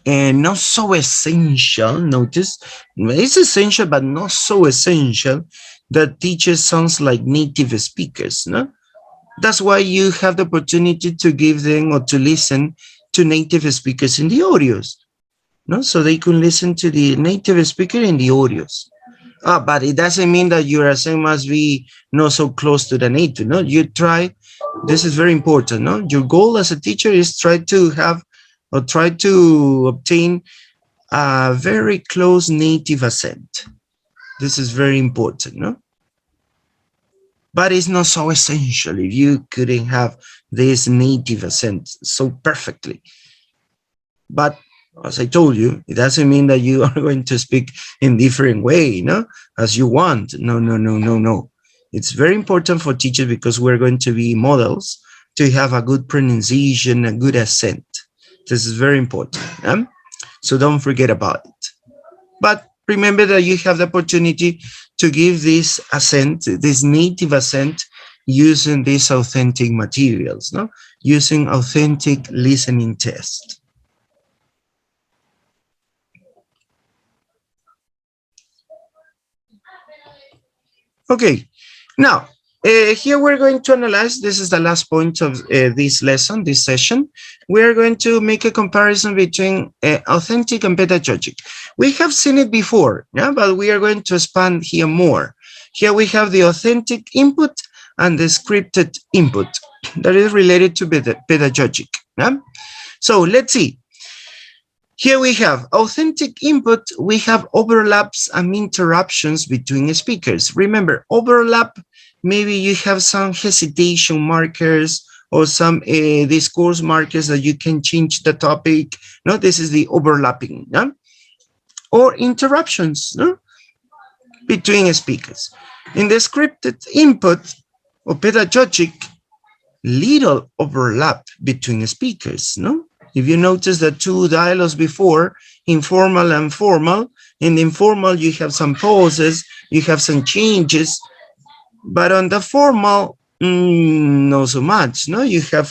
not so essential. Notice it's essential, but not so essential that teachers sounds like native speakers. No, that's why you have the opportunity to give them or to listen to native speakers in the audios. No, so they can listen to the native speaker in the audios. But it doesn't mean that your accent must be not so close to the native. No, you try. This is very important. No, your goal as a teacher is try to have or try to obtain a very close native accent. This is very important, no? But it's not so essential if you couldn't have this native accent so perfectly. But as I told you, it doesn't mean that you are going to speak in different way, no? As you want. No, no, no, no, no. It's very important for teachers because we're going to be models to have a good pronunciation, a good accent. This is very important. So don't forget about it. But remember that you have the opportunity to give this accent, this native accent, using these authentic materials, no? Using authentic listening tests. Okay, now, here we're going to analyze, this is the last point of this lesson, this session. We're going to make a comparison between authentic and pedagogic. We have seen it before, yeah, but we are going to expand here more. Here we have the authentic input and the scripted input that is related to pedagogic. Yeah? So let's see. Here we have authentic input. We have overlaps and interruptions between speakers. Remember, overlap, maybe you have some hesitation markers or some discourse markers that you can change the topic. No, this is the overlapping. No? Or interruptions, no? Between speakers. In the scripted input or pedagogic, little overlap between speakers, no? If you notice the two dialogues before, informal and formal, in the informal you have some pauses, you have some changes, but on the formal, not so much, no? You have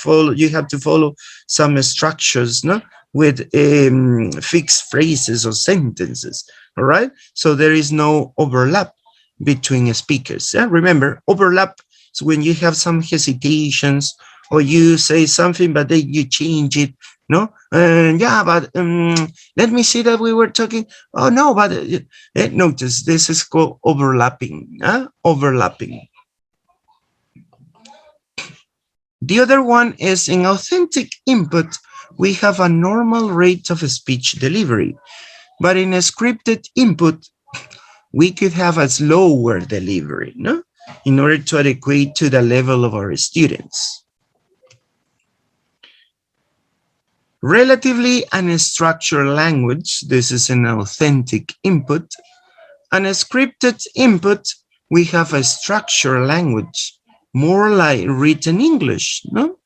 to follow some structures, no? With fixed phrases or sentences, all right? So there is no overlap between speakers. Yeah? Remember, overlap is when you have some hesitations or you say something, but then you change it, no? Yeah, but let me see that we were talking. Oh, no, but notice this is called overlapping, overlapping. The other one is in authentic input, we have a normal rate of speech delivery, but in a scripted input, we could have a slower delivery, no? In order to adequate to the level of our students. Relatively unstructured language, this is an authentic input. And a scripted input, we have a structured language, more like written English, no?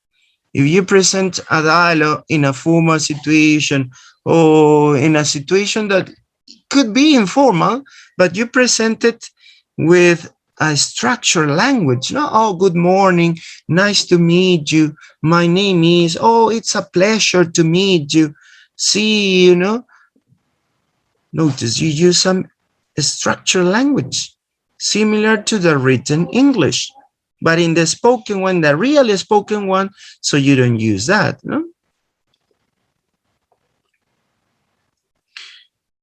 If you present a dialogue in a formal situation or in a situation that could be informal, but you present it with a structured language, no? Oh, good morning, nice to meet you. My name is, oh, it's a pleasure to meet you. See, you know. Notice you use some structured language, similar to the written English. But in the spoken one, the real spoken one, so you don't use that, no?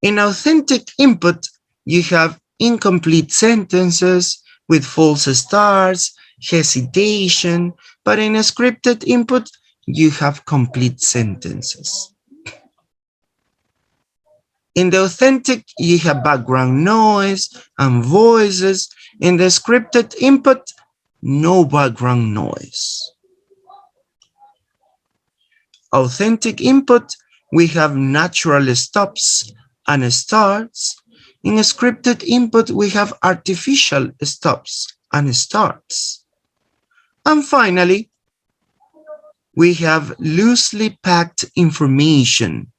In authentic input, you have incomplete sentences with false starts, hesitation, but in a scripted input, you have complete sentences. In the authentic, you have background noise and voices. In the scripted input, no background noise. Authentic input, we have natural stops and starts. In a scripted input, we have artificial stops and starts. And finally, we have loosely packed information,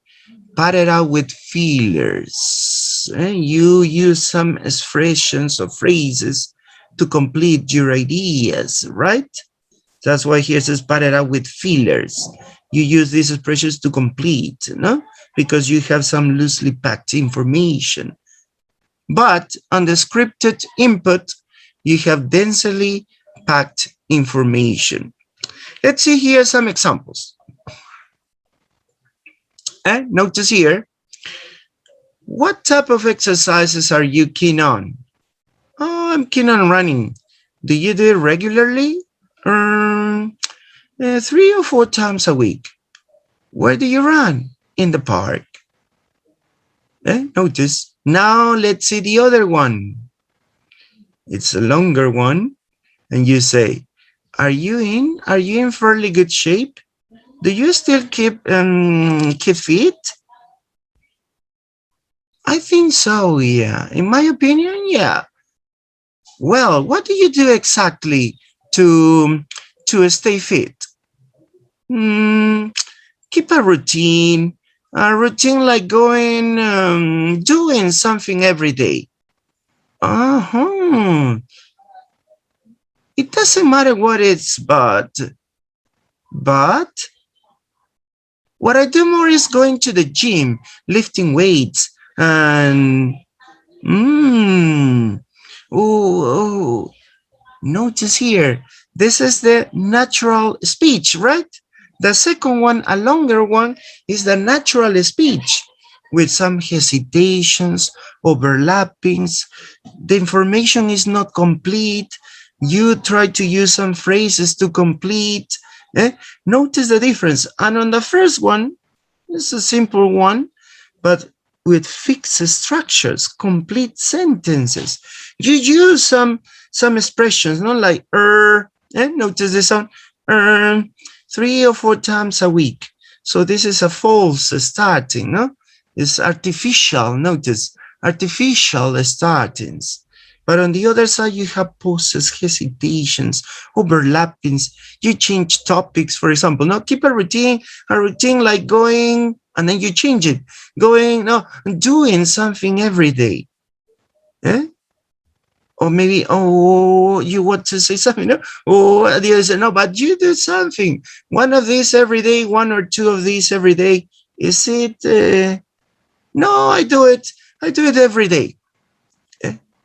padded out with fillers. You use some expressions or phrases to complete your ideas, right? That's why here it says padded out with fillers. You use these expressions to complete, no? Because you have some loosely packed information. But on the scripted input, you have densely packed information. Let's see here some examples. Notice here, what type of exercises are you keen on? Oh, I'm keen on running. Do you do it regularly? 3 or 4 times a week. Where do you run? In the park. Notice. Now let's see the other one. It's a longer one. And you say, are you in fairly good shape? Do you still keep fit? I think so, yeah. In my opinion, yeah. Well, what do you do exactly to stay fit? Keep a routine like going, doing something every day. It doesn't matter what it's, but what I do more is going to the gym, lifting weights, and notice here, this is the natural speech, right? The second one, a longer one, is the natural speech with some hesitations, overlappings. The information is not complete. You try to use some phrases to complete. Notice the difference. And on the first one, it's a simple one, but with fixed structures, complete sentences. You use some expressions, not like notice this one, 3 or 4 times a week. So this is a false starting, no? It's artificial, notice, artificial startings. But on the other side, you have pauses, hesitations, overlappings. You change topics, for example. Now keep a routine like going, and then you change it. Going, no, doing something every day. Or maybe, oh, you want to say something, no? Oh, the other said, no, but you do something. One of these every day, 1 or 2 of these every day. Is it, no, I do it every day.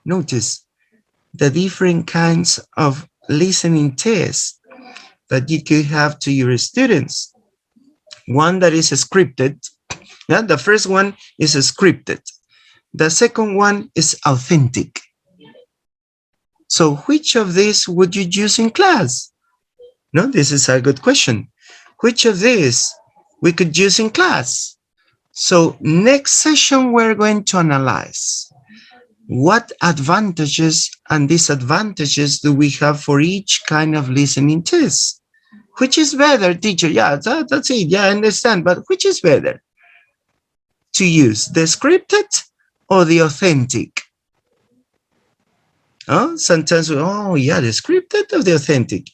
Notice the different kinds of listening tests that you could have to your students. One that is scripted. Yeah, the first one is scripted. The second one is authentic. So which of these would you use in class? No, this is a good question. Which of these we could use in class? So next session, we're going to analyze what advantages and disadvantages do we have for each kind of listening test. Which is better, teacher? Yeah, that's it. Yeah, I understand. But which is better to use, the scripted or the authentic? Sometimes, oh yeah, the scripted or the authentic.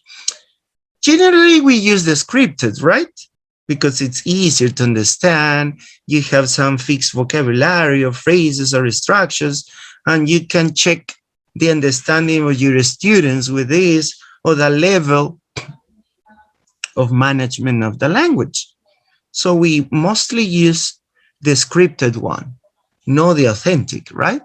Generally, we use the scripted, right? Because it's easier to understand. You have some fixed vocabulary or phrases or structures, and you can check the understanding of your students with this, or the level of management of the language. So we mostly use the scripted one, not the authentic, right?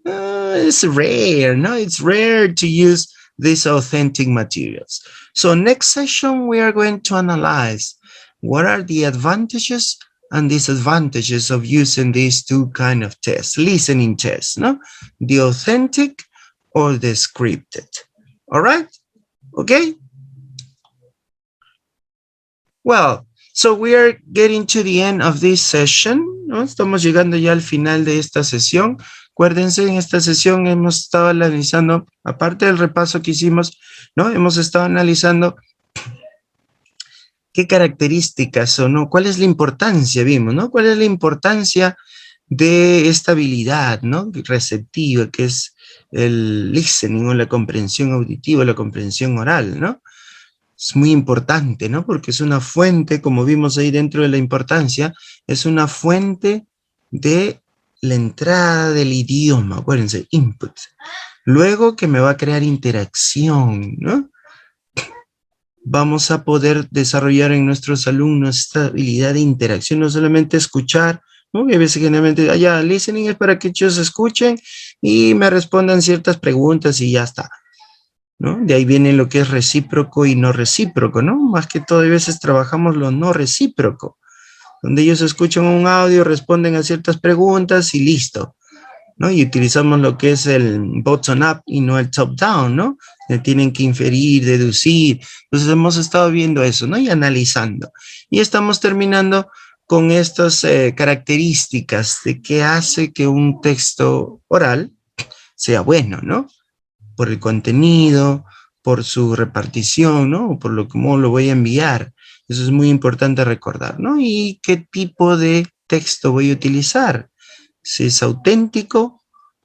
It's rare, no? It's rare to use these authentic materials. So next session, we are going to analyze what are the advantages and disadvantages of using these two kind of tests, listening tests, no? The authentic or the scripted. All right? Okay? Well, so we are getting to the end of this session, ¿no? Estamos llegando ya al final de esta sesión. Acuérdense, en esta sesión hemos estado analizando, aparte del repaso que hicimos, ¿no? Hemos estado analizando qué características o no, cuál es la importancia, vimos, ¿no? Cuál es la importancia de esta habilidad, ¿no? Receptiva, que es el listening o la comprensión auditiva, la comprensión oral, ¿no? Es muy importante, ¿no? Porque es una fuente, como vimos ahí dentro de la importancia, es una fuente de la entrada del idioma, acuérdense, input. Luego que me va a crear interacción, ¿no? Vamos a poder desarrollar en nuestros alumnos esta habilidad de interacción, no solamente escuchar, ¿no? Que a veces generalmente, ya, listening es para que ellos escuchen y me respondan ciertas preguntas y ya está, ¿no? De ahí viene lo que es recíproco y no recíproco, ¿no? Más que todo, a veces trabajamos lo no recíproco, donde ellos escuchan un audio, responden a ciertas preguntas y listo, ¿no? Y utilizamos lo que es el bottom-up y no el top-down, ¿no? Tienen que inferir, deducir. Entonces hemos estado viendo eso, ¿no? Y analizando. Y estamos terminando con estas características de qué hace que un texto oral sea bueno, ¿no? Por el contenido, por su repartición, ¿no? Por lo cómo lo voy a enviar. Eso es muy importante recordar, ¿no? Y qué tipo de texto voy a utilizar. Si es auténtico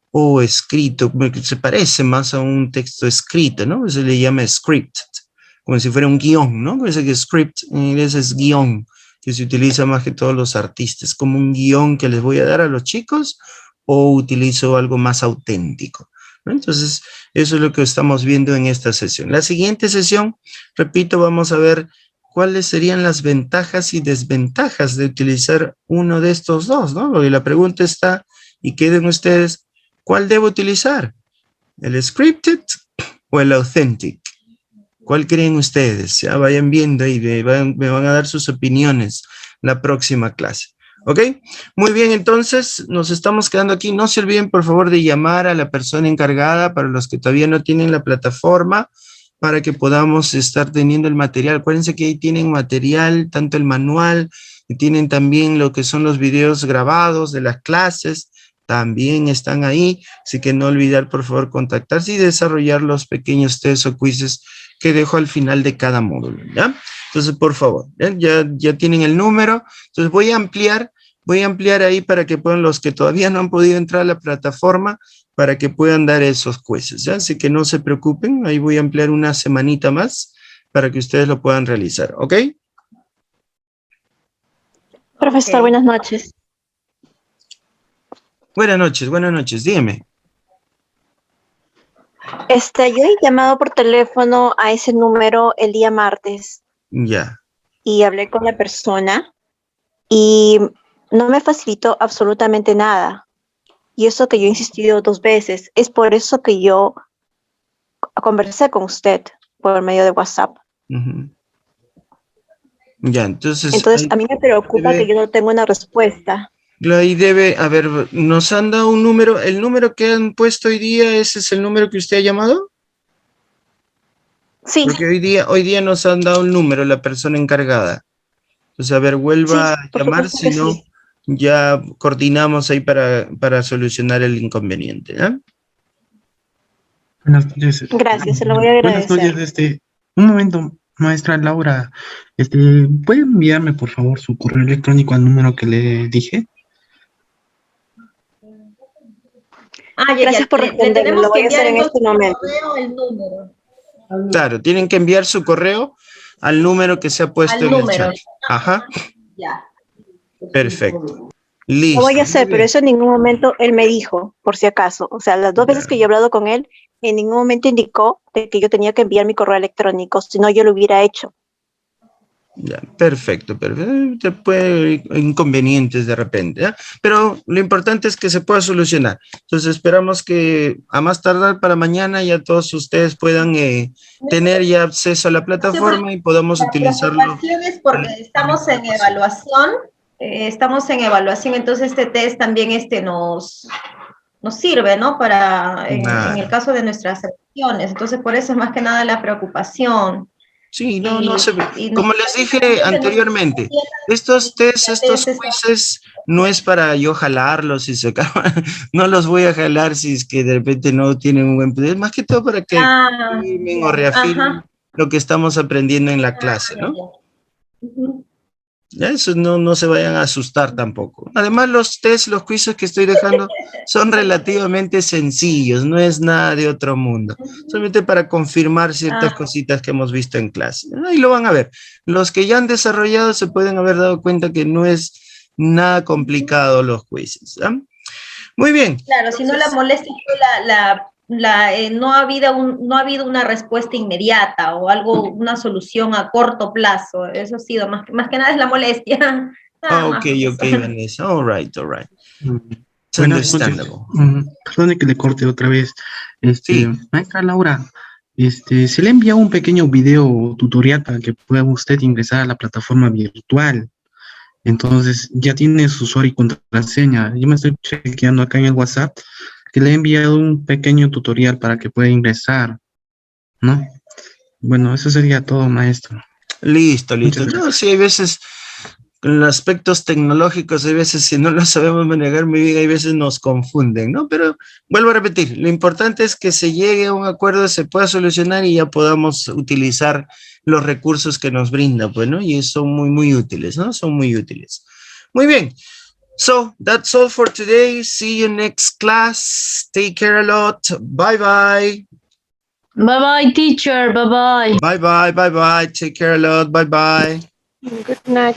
o escrito, porque se parece más a un texto escrito, ¿no? Se le llama script, como si fuera un guión, ¿no? Parece que script en inglés es guión, que se utiliza más que todos los artistas, como un guión que les voy a dar a los chicos, o utilizo algo más auténtico, ¿no? Entonces, eso es lo que estamos viendo en esta sesión. La siguiente sesión, repito, vamos a ver cuáles serían las ventajas y desventajas de utilizar uno de estos dos, ¿no? Porque la pregunta está, y queden ustedes, ¿cuál debo utilizar? ¿El scripted o el authentic? ¿Cuál creen ustedes? Ya vayan viendo y me van a dar sus opiniones la próxima clase. ¿Ok? Muy bien, entonces nos estamos quedando aquí. No se olviden, por favor, de llamar a la persona encargada para los que todavía no tienen la plataforma para que podamos estar teniendo el material. Acuérdense que ahí tienen material, tanto el manual, y tienen también lo que son los videos grabados de las clases, también están ahí. Así que no olvidar, por favor, contactarse y desarrollar los pequeños test o quizzes que dejo al final de cada módulo, ¿ya? Entonces, por favor, ya tienen el número. Entonces, voy a ampliar ahí para que puedan los que todavía no han podido entrar a la plataforma, para que puedan dar esos quizzes, ¿ya? Así que no se preocupen, ahí voy a ampliar una semanita más para que ustedes lo puedan realizar, ¿ok? Profesor, Ok. buenas noches. Buenas noches, dígame. Yo he llamado por teléfono a ese número el día martes Ya, y hablé con la persona y no me facilitó absolutamente nada. Y eso que yo he insistido 2 veces, es por eso que yo conversé con usted por medio de WhatsApp. ujú. Ya, entonces Entonces, a mí me preocupa que yo no tengo una respuesta. ahí debe, a ver, nos han dado un número, el número que han puesto hoy día, ¿ese es el número que usted ha llamado? Sí, Porque hoy día nos han dado un número, la persona encargada. Entonces, a ver, sí, vuelva a por llamar, supuesto si que no, sí. ya coordinamos ahí para solucionar el inconveniente, ¿ya? Buenas noches. Gracias, se lo voy a Buenas agradecer. noches. Un momento, maestra Laura. ¿Puede enviarme, por favor, su correo electrónico al número que le dije? Ah, Gracias por le responderme, lo tenemos que voy a enviar hacer en entonces este por momento. correo el número. Claro, tienen que enviar su correo al número que se ha puesto Al en el número. chat. Ajá, Ya. perfecto. Lo voy Listo, a muy hacer, pero bien. eso en ningún momento él me dijo, por si acaso. O sea, las 2 veces Ya. que yo he hablado con él, en ningún momento indicó de que yo tenía que enviar mi correo electrónico, si no yo lo hubiera hecho. Ya, perfecto. Te puede haber inconvenientes de repente, ¿ya? Pero lo importante es que se pueda solucionar. Entonces esperamos que a más tardar para mañana ya todos ustedes puedan tener ya acceso a la plataforma y podamos La utilizarlo. preocupación es porque estamos en evaluación, entonces este test también nos sirve, ¿no? Para, en el Claro. caso de nuestras acciones. Entonces, por eso es más que nada la preocupación. Sí, no, Y como les dije anteriormente, estos tests, estos quizzes, no es para yo jalarlos y se no los voy a jalar si es que de repente no tienen un buen poder, más que todo para que confirmen o reafirmen lo que estamos aprendiendo en la clase, ¿no? Ya, eso no se vayan a asustar tampoco. Además, los tests, los quizzes que estoy dejando son relativamente sencillos, no es nada de otro mundo. Solamente para confirmar ciertas cositas que hemos visto en clase. Ahí lo van a ver. Los que ya han desarrollado se pueden haber dado cuenta que no es nada complicado los quizzes. ¿Ah? Muy bien. Claro, si no la molestia fue no ha habido una respuesta inmediata o una solución a corto plazo. Eso ha sido, más que nada es la molestia. Nada más, Ok, profesor. Vanessa. All right. It's Buenas noches. understandable. Perdone que le corte otra vez. Sí. Maestra Laura, se le ha enviado un pequeño video tutorial para que pueda usted ingresar a la plataforma virtual. Entonces, ya tiene su usuario y contraseña. Yo me estoy chequeando acá en el WhatsApp que le he enviado un pequeño tutorial para que pueda ingresar, ¿no? Bueno, eso sería todo, maestro. Listo. Muchas gracias. No, sí, hay veces, con los aspectos tecnológicos, hay veces, si no lo sabemos manejar muy bien, hay veces nos confunden, ¿no? Pero vuelvo a repetir, lo importante es que se llegue a un acuerdo, se pueda solucionar y ya podamos utilizar los recursos que nos brinda, pues, ¿no? Y son muy útiles, ¿no? Son muy útiles. Muy bien. So, that's all for today. See you next class. Take care a lot. Bye-bye. Bye-bye, teacher. Bye-bye. Bye-bye. Take care a lot. Bye-bye. Good night.